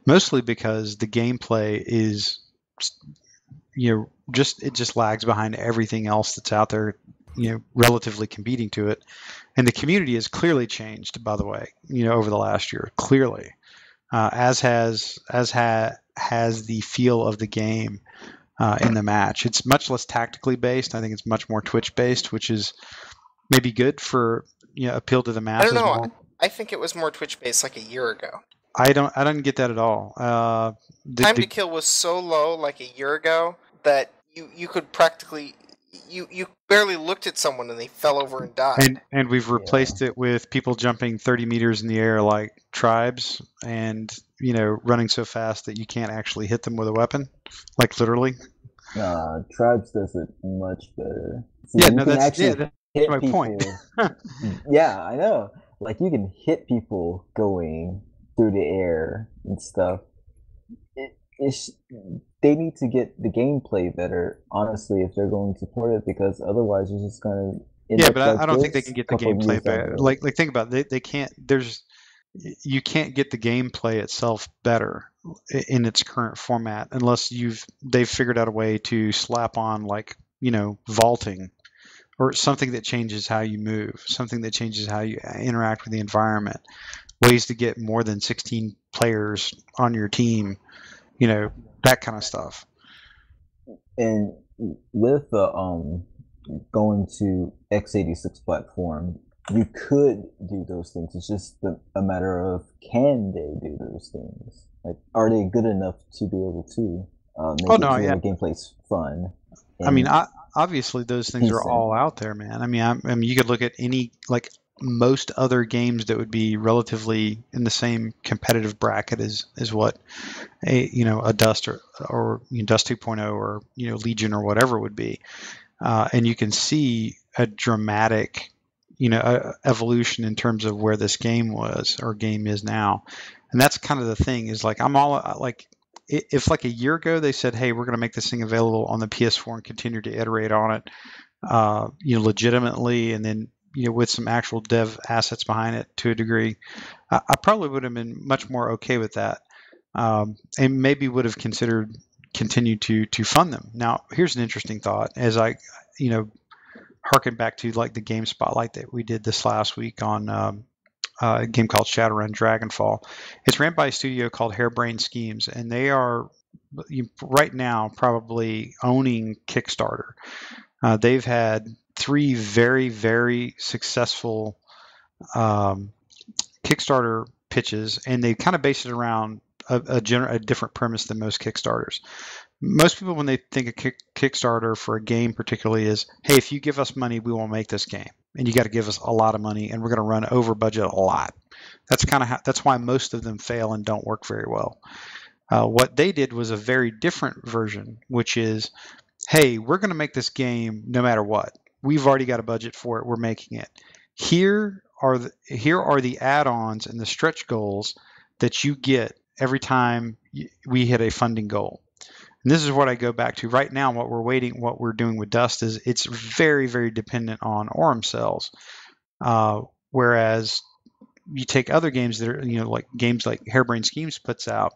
Mostly because the gameplay is, it just lags behind everything else that's out there, relatively competing to it. And the community has clearly changed, by the way, over the last year, clearly, as has the feel of the game in the match. It's much less tactically based. I think it's much more Twitch based, which is maybe good for appeal to the I masses. don't know. More. I think it was more Twitch based like a year ago. I don't get that at all. Time to kill was so low like a year ago that you could practically you barely looked at someone and they fell over and died. And we've replaced it with people jumping 30 meters in the air like tribes, and running so fast that you can't actually hit them with a weapon, like literally. Tribes does it much better. See, that's my people. point. Yeah, I know. Like you can hit people going through the air and stuff. They need to get the gameplay better, honestly, if they're going to port it, because otherwise it's just gonna. Yeah, but I don't think they can get the gameplay better. Like think about it. They can't. You can't get the gameplay itself better in its current format unless they've figured out a way to slap on vaulting, or something that changes how you move, something that changes how you interact with the environment, ways to get more than 16 players on your team, that kind of stuff. And with the going to x86 platform, you could do those things. It's just a matter of, can they do those things? Like, are they good enough to be able to make the gameplay's fun? I mean, obviously those things are all out there, man. I mean, you could look at any, like most other games that would be relatively in the same competitive bracket as what a Dust or Dust 2.0 or Legion or whatever would be, and you can see a dramatic evolution in terms of where this game was or game is now. And that's kind of the thing, is like, I'm all like, if like a year ago they said, hey, we're going to make this thing available on the PS4 and continue to iterate on it, legitimately, and then with some actual dev assets behind it to a degree, I probably would have been much more okay with that, and maybe would have considered continue to fund them. Now, here's an interesting thought, as I harken back to like the game spotlight that we did this last week on a game called Shadowrun Dragonfall. It's ran by a studio called Harebrained Schemes, and they are right now probably owning Kickstarter. They've had 3 very, very successful Kickstarter pitches, and they kind of base it around a different premise than most Kickstarters. Most people, when they think of Kickstarter for a game particularly, is, hey, if you give us money, we will make this game. And you got to give us a lot of money, and we're going to run over budget a lot. That's that's why most of them fail and don't work very well. What they did was a very different version, which is, hey, we're going to make this game no matter what. We've already got a budget for it. We're making it. Here are the add-ons and the stretch goals that you get every time we hit a funding goal. And this is what I go back to right now. What we're doing with Dust is it's very, very dependent on Aurum cells. Whereas you take other games that are, like games like Harebrained Schemes puts out,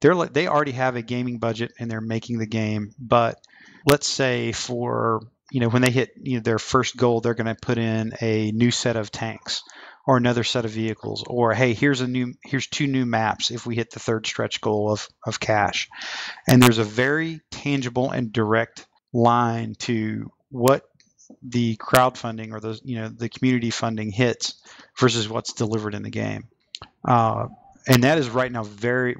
they already have a gaming budget and they're making the game. But let's say for, when they hit their first goal, they're going to put in a new set of tanks or another set of vehicles, or hey, here's 2 new maps if we hit the 3rd stretch goal of cash. And there's a very tangible and direct line to what the crowdfunding or the community funding hits versus what's delivered in the game. And that is right now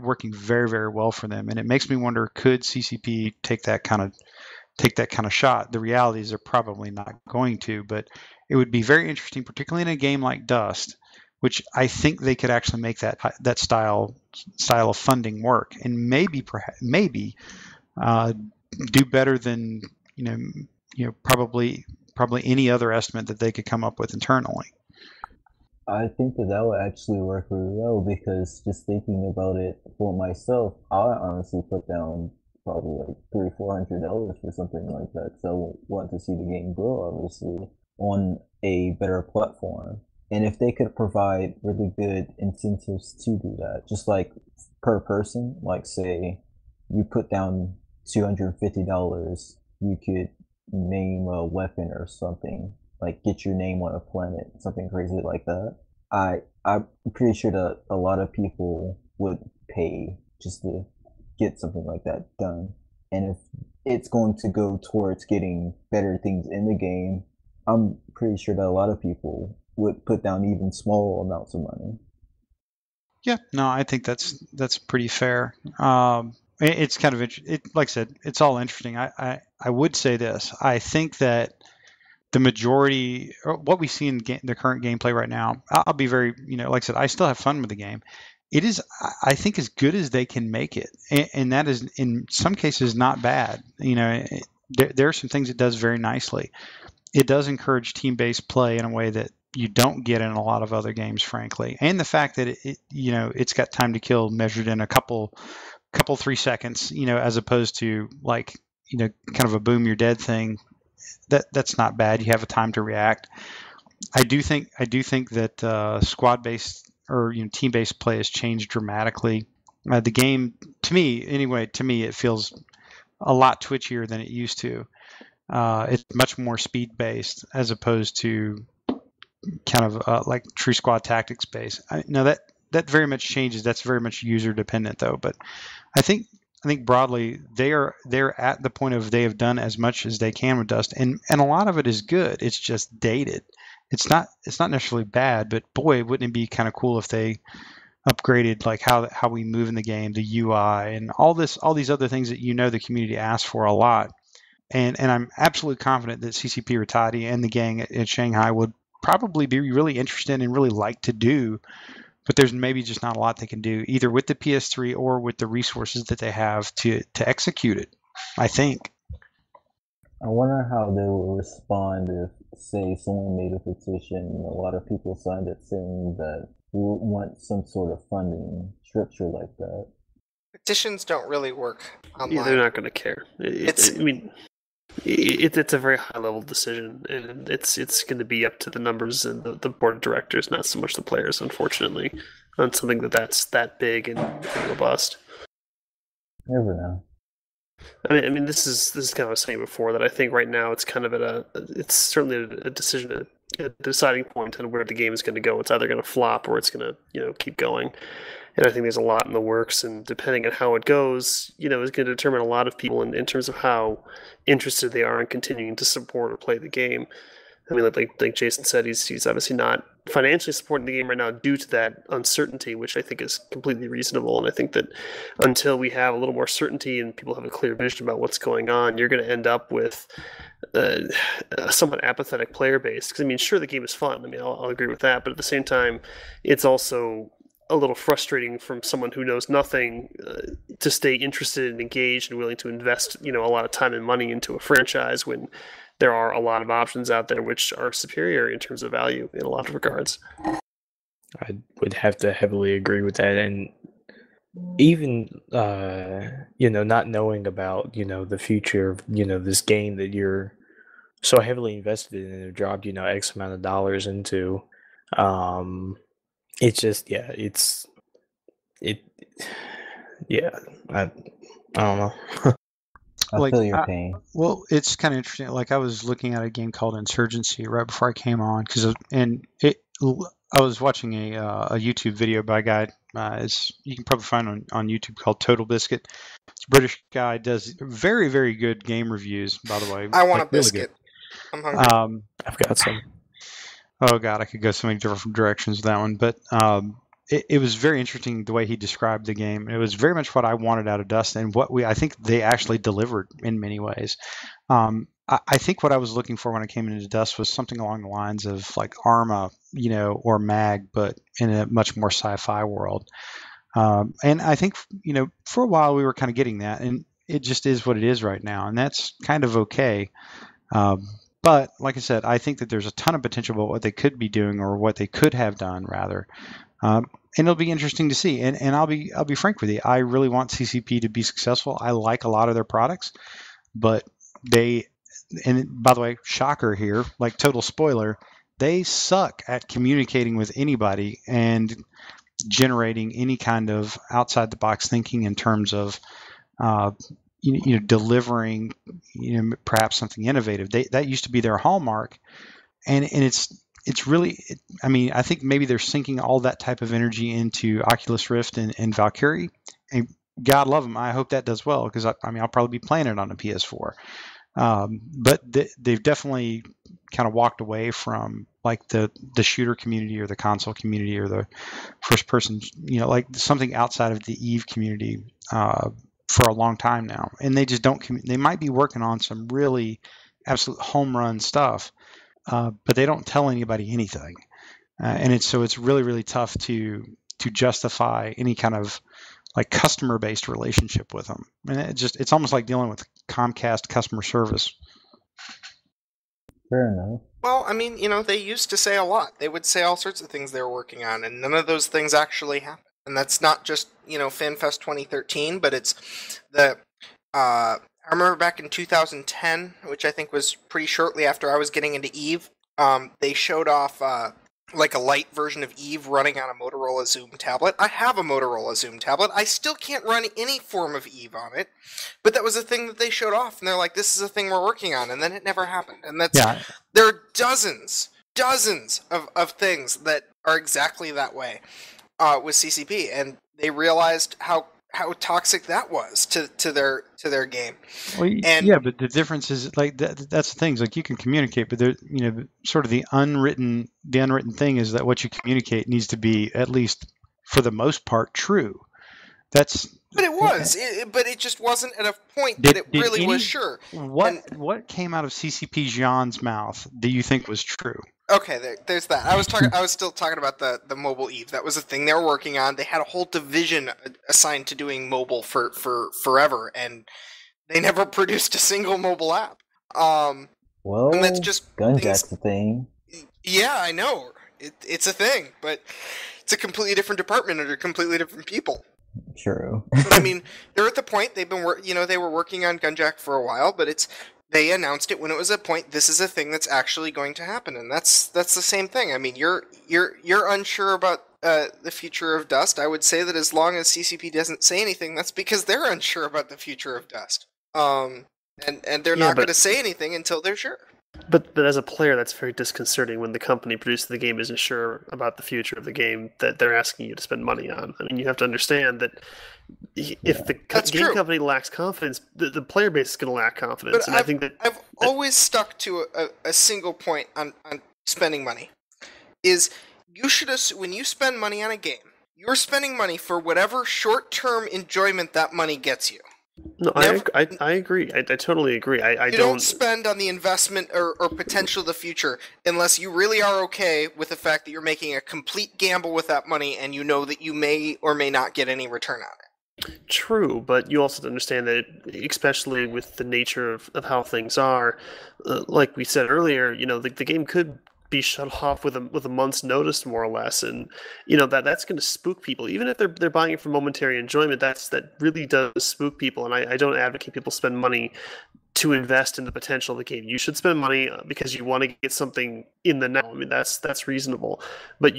working very, very well for them. And it makes me wonder, could CCP take that kind of shot? The reality is they're probably not going to, but it would be very interesting, particularly in a game like Dust, which I think they could actually make that style of funding work, and maybe do better than probably any other estimate that they could come up with internally. I think that would actually work really well, because just thinking about it for myself, I honestly put down probably like $300-400 for something like that. So I want to see the game grow, obviously, on a better platform. And if they could provide really good incentives to do that, just like per person, like say you put down $250, you could name a weapon or something, like get your name on a planet, something crazy like that. I'm pretty sure that a lot of people would pay just to get something like that done. And if it's going to go towards getting better things in the game, I'm pretty sure that a lot of people would put down even small amounts of money. Yeah, no, I think that's pretty fair. It's kind of like I said, it's all interesting. I would say this. I think that the majority, or what we see in the current gameplay right now, I'll be very, like I said, I still have fun with the game. It is, I think, as good as they can make it, and that is in some cases not bad. There are some things it does very nicely. It does encourage team-based play in a way that you don't get in a lot of other games, frankly. And the fact that it's got time to kill measured in a couple 3 seconds, as opposed to like, kind of a boom you're dead thing. That's not bad. You have a time to react. I do think that squad-based or team-based play has changed dramatically. The game, to me, it feels a lot twitchier than it used to. It's much more speed-based as opposed to kind of like true squad tactics based. Now that very much changes. That's very much user dependent though. But I think broadly they're at the point of they have done as much as they can with Dust, and a lot of it is good. It's just dated. It's not necessarily bad, but boy, wouldn't it be kind of cool if they upgraded like how we move in the game, the UI, and all these other things that the community asks for a lot. And I'm absolutely confident that CCP Rattati and the gang at Shanghai would probably be really interested and really like to do, but there's maybe just not a lot they can do either with the PS3 or with the resources that they have to execute it, I think. I wonder how they will respond if, say, someone made a petition and a lot of people signed it saying that we want some sort of funding structure like that. Petitions don't really work online. Yeah, they're not going to care. It's a very high-level decision, and it's going to be up to the numbers and the board of directors, not so much the players, unfortunately, on something that's that big and robust. Never know. I mean, this is kind of what I was saying before, that I think right now it's kind of it's certainly a decision, a deciding point on where the game is going to go. It's either going to flop or it's going to keep going. And I think there's a lot in the works, and depending on how it goes, is going to determine a lot of people in terms of how interested they are in continuing to support or play the game. I mean, like Jason said, he's obviously not financially supporting the game right now due to that uncertainty, which I think is completely reasonable. And I think that until we have a little more certainty and people have a clear vision about what's going on, you're going to end up with a somewhat apathetic player base. Because, I mean, sure, the game is fun. I mean, I'll agree with that. But at the same time, it's also a little frustrating from someone who knows nothing to stay interested and engaged and willing to invest, a lot of time and money into a franchise when there are a lot of options out there which are superior in terms of value in a lot of regards. I would have to heavily agree with that. And even, not knowing about, the future of, this game that you're so heavily invested in and dropped, X amount of dollars into, it's just, I don't know. I feel your pain. Well, it's kind of interesting. Like I was looking at a game called Insurgency right before I came on I was watching a YouTube video by a guy. You can probably find on YouTube called Total Biscuit. It's a British guy, does very, very good game reviews. By the way, I want a biscuit. Really, I'm hungry. I've got some. Oh God, I could go so many different directions with that one, but it was very interesting the way he described the game. It was very much what I wanted out of Dust, and I think they actually delivered in many ways. I think what I was looking for when I came into Dust was something along the lines of like Arma, or Mag, but in a much more sci-fi world. And I think, for a while we were kind of getting that, and it just is what it is right now, and that's kind of okay. But like I said, I think that there's a ton of potential about what they could be doing, or what they could have done rather. And it'll be interesting to see. And I'll be frank with you. I really want CCP to be successful. I like a lot of their products, but and by the way, shocker here, like total spoiler, they suck at communicating with anybody and generating any kind of outside the box thinking in terms of delivering perhaps something innovative. That used to be their hallmark, and it's really, I mean, I think maybe they're sinking all that type of energy into Oculus Rift and Valkyrie, and God love them. I hope that does well, because I mean, I'll probably be playing it on a PS4. But they've definitely kind of walked away from like the shooter community or the console community or the first person, like something outside of the Eve community for a long time now. And they just don't, they might be working on some really absolute home run stuff, but they don't tell anybody anything. And it's really, really tough to justify any kind of like customer based relationship with them. And it's almost like dealing with Comcast customer service. Fair enough. Well, I mean, they used to say a lot. They would say all sorts of things they were working on, and none of those things actually happened. And that's not just, FanFest 2013, but it's I remember back in 2010, which I think was pretty shortly after I was getting into Eve, they showed off like a light version of Eve running on a Motorola Zoom tablet. I have a Motorola Zoom tablet. I still can't run any form of Eve on it, but that was a thing that they showed off, and they're like, this is a thing we're working on, and then it never happened. And there are dozens of things that are exactly that way with CCP, and they realized how toxic that was to their game. Well, yeah, but the difference is like that's the thing. Is like you can communicate, but there, sort of the unwritten thing is that what you communicate needs to be, at least for the most part, true. But it was, but it just wasn't at a point that it really was sure. What came out of CCP Jean's mouth do you think was true? Okay, there's that. I was still talking about the mobile Eve. That was a thing they were working on. They had a whole division assigned to doing mobile for forever, and they never produced a single mobile app. Well, and that's just Gunjack's a thing. Yeah, I know. It's a thing, but it's a completely different department under completely different people. True. But I mean, they're at the point they were working on Gunjack for a while, but they announced it when it was a point. This is a thing that's actually going to happen, and that's the same thing. I mean, you're unsure about the future of Dust. I would say that as long as CCP doesn't say anything, that's because they're unsure about the future of Dust. And they're not going to say anything until they're sure. But as a player, that's very disconcerting when the company producing the game isn't sure about the future of the game that they're asking you to spend money on. I mean, you have to understand that if the game company lacks confidence, the player base is going to lack confidence. But I think that I've always stuck to a single point on spending money. Is you should when you spend money on a game, you're spending money for whatever short-term enjoyment that money gets you. No, I agree. I totally agree. You don't spend on the investment or potential of the future unless you really are okay with the fact that you're making a complete gamble with that money and you know that you may or may not get any return on it. True, but you also understand that, especially with the nature of how things are, like we said earlier, the game could be shut off with a month's notice, more or less, and that's going to spook people. Even if they're buying it for momentary enjoyment, that really does spook people. And I don't advocate people spend money to invest in the potential of the game. You should spend money because you want to get something in the now. I mean, that's reasonable. But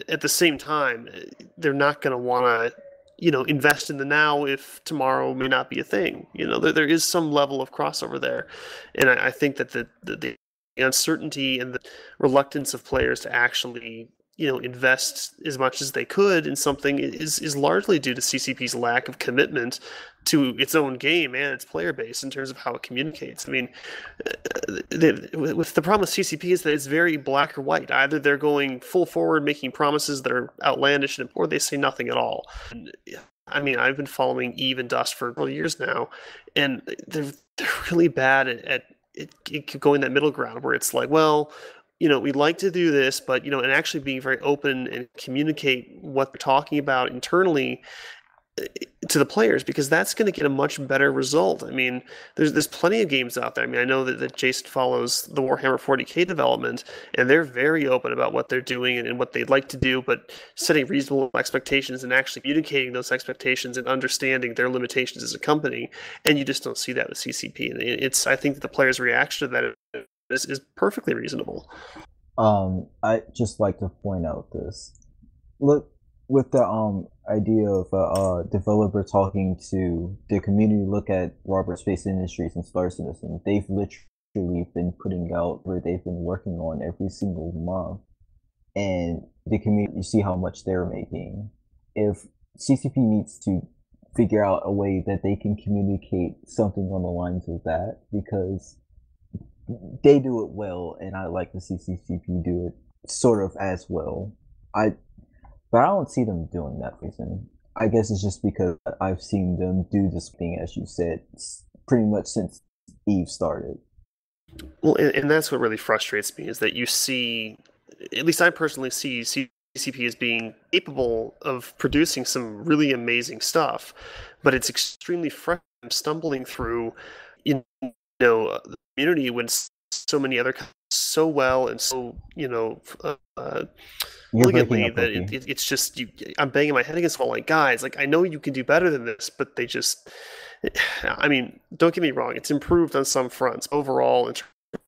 at the same time, they're not going to want to invest in the now if tomorrow may not be a thing. There is some level of crossover there, and I think that the uncertainty and the reluctance of players to actually invest as much as they could in something is largely due to CCP's lack of commitment to its own game and its player base in terms of how it communicates. I mean, with the problem with CCP is that it's very black or white. Either they're going full forward, making promises that are outlandish, or they say nothing at all. And, I mean, I've been following Eve and Dust for several years now, and they're really bad at going that middle ground where it's like, well, we'd like to do this, but, and actually being very open and communicate what they're talking about internally. to the players, because that's going to get a much better result. I mean, there's plenty of games out there. I mean, I know that Jason follows the Warhammer 40k development, and they're very open about what they're doing and what they'd like to do, but setting reasonable expectations and actually communicating those expectations and understanding their limitations as a company. And you just don't see that with CCP. And I think that the players' reaction to that is perfectly reasonable. I just like to point out this. Look, with the idea of a developer talking to the community, look at Robert Space Industries and Star Citizen. They've literally been putting out where they've been working on every single month, and the community, you see how much they're making. If CCP needs to figure out a way that they can communicate something on the lines of that, because they do it well, and I like to see CCP do it sort of as well. But I don't see them doing that reason. I guess it's just because I've seen them do this thing, as you said, pretty much since Eve started. Well, and that's what really frustrates me, is that you see, at least I personally see CCP as being capable of producing some really amazing stuff, but it's extremely frustrating stumbling through, the community when so many other so well and so elegantly that it's just I'm banging my head against the wall like, guys, like, I know you can do better than this, but they just, I mean, don't get me wrong, it's improved on some fronts. Overall, in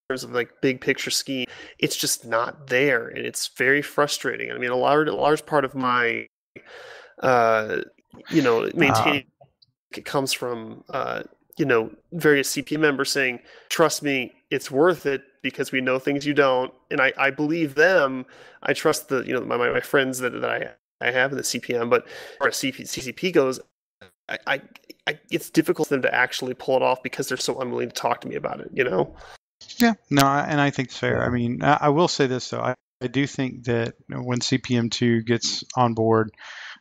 terms of like big picture scheme, it's just not there, and it's very frustrating. I mean, a large part of my maintaining it comes from various CP members saying, trust me, it's worth it because we know things you don't. And I believe them. I trust my friends that I have in the CPM, but as far as CCP goes, I it's difficult for them to actually pull it off because they're so unwilling to talk to me about it, Yeah, no, and I think it's fair. I mean, I will say this, though. I do think that when CPM2 gets on board,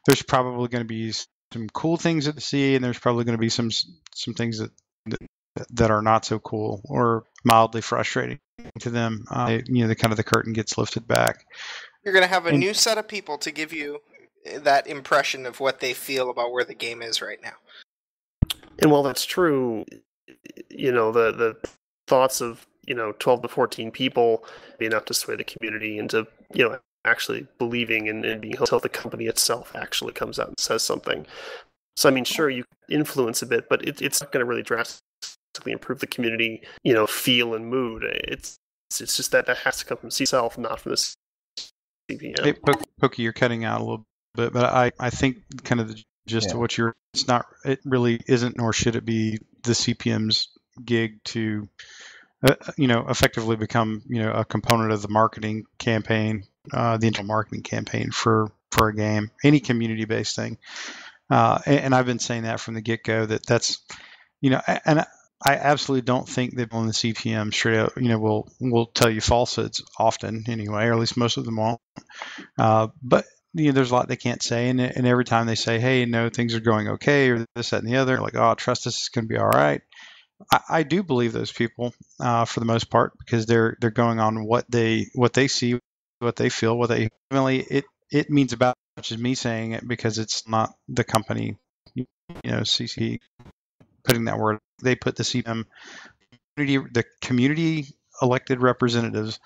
there's probably going to be some cool things at the sea, and there's probably going to be some things that are not so cool or mildly frustrating to them. The kind of the curtain gets lifted back. You're going to have a new set of people to give you that impression of what they feel about where the game is right now. And while that's true, the thoughts of 12 to 14 people be enough to sway the community into actually believing and being until the company itself actually comes out and says something. So I mean, sure, you influence a bit, but it's not going to really drastically improve the community feel and mood. It's just that has to come from itself, not from the CPM. Hey, Pokey, you're cutting out a little bit, but I think kind of the gist of what it really isn't, nor should it be, the CPM's gig to effectively become a component of the marketing campaign, the internal marketing campaign for a game, any community-based thing. And I've been saying that from the get-go, that's and I absolutely don't think that on the CPM straight up will tell you falsehoods often anyway, or at least most of them won't. But there's a lot they can't say, and every time they say, hey, things are going okay, or this, that, and the other, like, oh, trust us, it's going to be all right. I do believe those people for the most part, because they're going on what they see, what they feel, what they it means about as much as me saying it, because it's not the company, CC putting that word. They put the CPM the community elected representatives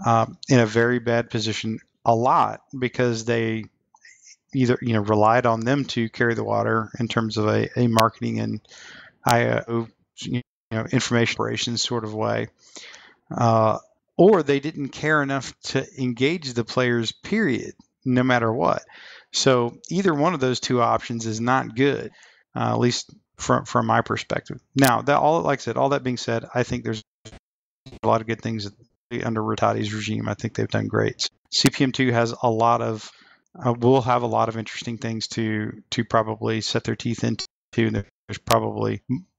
in a very bad position a lot, because they either relied on them to carry the water in terms of a marketing and information operations sort of way, or they didn't care enough to engage the players, period, no matter what. So either one of those two options is not good, at least from my perspective. Now, like I said, all that being said, I think there's a lot of good things under Rotati's regime. I think they've done great. CPM2 has a lot of will have a lot of interesting things to probably set their teeth into.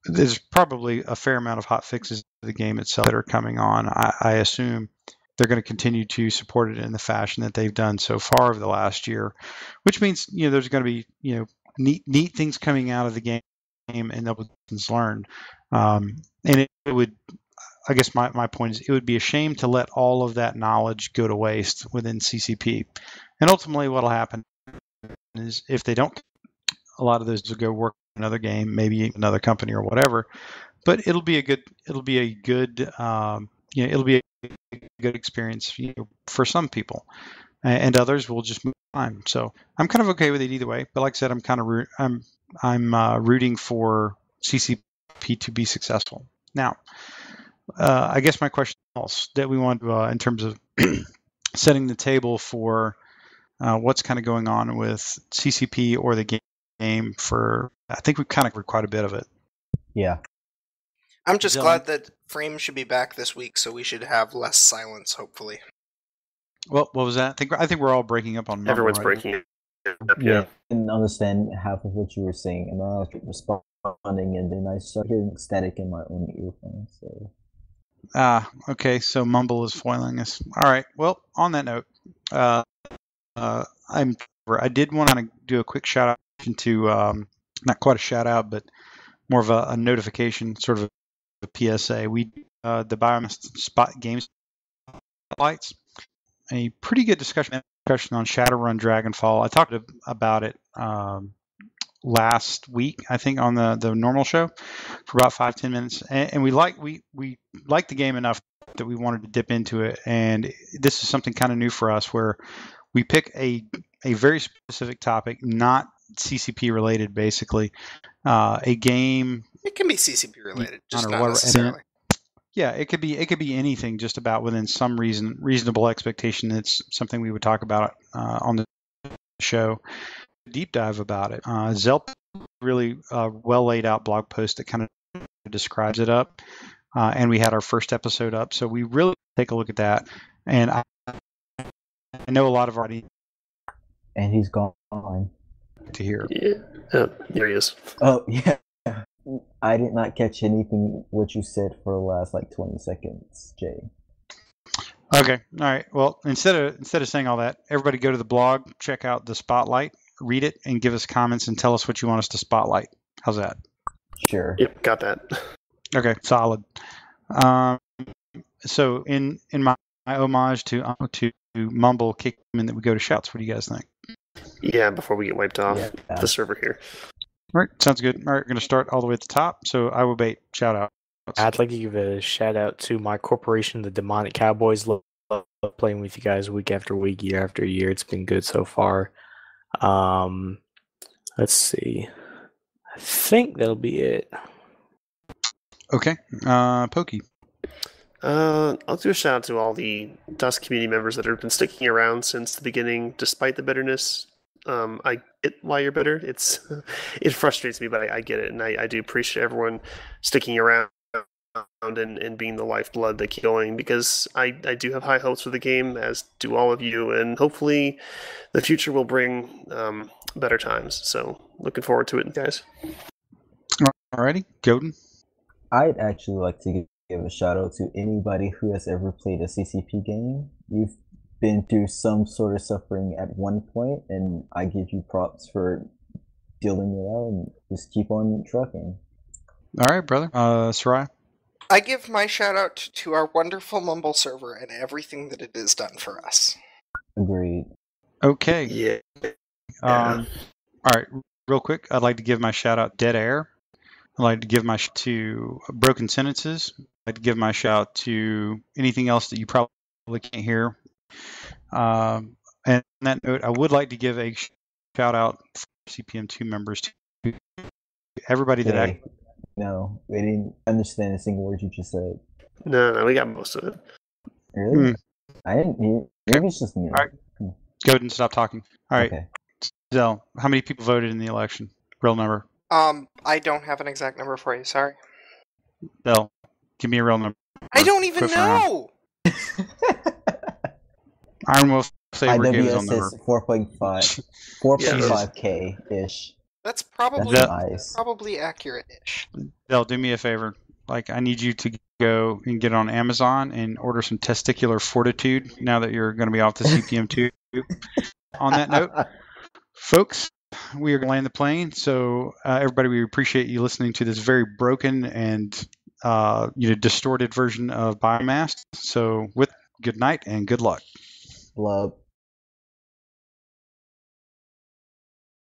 There's probably a fair amount of hot fixes to the game itself that are coming on. I assume they're going to continue to support it in the fashion that they've done so far over the last year, which means there's going to be neat things coming out of the game and lessons learned. And it would, I guess my point is, it would be a shame to let all of that knowledge go to waste within CCP. And ultimately, what will happen is, if they don't a lot of those will go work on another game, maybe another company or whatever. But it'll be a good experience, for some people, and others will just move on. So I'm kind of okay with it either way. But like I said, I'm rooting for CCP to be successful. Now, I guess my question else that we want to, in terms of setting the table for what's kind of going on with CCP or the game for, I think we've kind of covered quite a bit of it. Yeah. I'm just Dylan? glad that Frame should be back this week, so we should have less silence, hopefully. Well, what was that? I think we're all breaking up on Mumble, Everyone's right? breaking up. Yeah, I didn't understand half of what you were saying, and then I was responding, and then I started hearing static in my own earphones. So. Okay, so Mumble is foiling us. All right, well, on that note, I did want to do a quick shout out to, not quite a shout out, but more of a notification, sort of a PSA. We the Biomassed Spot Games Spotlights, a pretty good discussion on Shadowrun Dragonfall. I talked about it last week, I think, on the normal show for about 5-10 minutes, and we liked the game enough that we wanted to dip into it. And this is something kind of new for us, where we pick a very specific topic, not CCP related, basically. A game. It can be CCP related, just or not whatever, necessarily. Yeah, it could be anything, just about within some reasonable expectation. It's something we would talk about on the show. Deep dive about it. Zelp really well laid out blog post that kind of describes it up, and we had our first episode up, so we really take a look at that. And I know a lot of our audience, and he's gone. To hear. Yeah, there he is. Oh yeah, I did not catch anything what you said for the last 20 seconds, Jay. Okay, all right. Well, instead of saying all that, everybody go to the blog, check out the spotlight, read it, and give us comments and tell us what you want us to spotlight. How's that? Sure. Yep, got that. Okay, solid. So in my homage to Mumble kick in, that we go to shouts. What do you guys think? Yeah, before we get wiped off Yeah. the server here. All right, sounds good. All right, we're going to start all the way at the top. So Aiwha Bait, shout out. I'd like to give a shout out to my corporation, the Demonic Cowboys. Love playing with you guys week after week, year after year. It's been good so far. Let's see. I think that'll be it. Okay, Pokey. I'll do a shout out to all the Dust community members that have been sticking around since the beginning, despite the bitterness. I get why you're bitter. It frustrates me, but I get it, and I do appreciate everyone sticking around and being the lifeblood that keep going, because I do have high hopes for the game, as do all of you, and hopefully the future will bring better times. So looking forward to it, guys. Alrighty, Godin. I'd actually like to give a shout out to anybody who has ever played a CCP game. You've been through some sort of suffering at one point, and I give you props for dealing it out and just keep on trucking. All right, brother. Soraya. I give my shout out to our wonderful Mumble server and everything that it has done for us. Agreed. Okay. Yeah. All right, real quick, I'd like to give my shout out Dead Air. I'd like to give my shout to Broken Sentences. I'd like to give my shout out to anything else that you probably can't hear. And on that note, I would like to give a shout out for CPM2 members to everybody that No, we didn't understand a single word you just said. No, we got most of it. Really? I didn't hear. Maybe it's just me. All right. Go ahead and stop talking. All right. Okay. Zell, how many people voted in the election? Real number. I don't have an exact number for you, sorry. Zell, give me a real number. I don't even Quit for now. know! Iron will say we're good on IWS number. is 4.5. 4.5k-ish. That's That's probably nice. probably accurate-ish. Zell, do me a favor. I need you to go and get on Amazon and order some testicular fortitude now that you're going to be off the CPM2. On that note, folks, we are going to land the plane. So everybody, we appreciate you listening to this very broken and distorted version of Biomassed. So with good night and good luck. Love.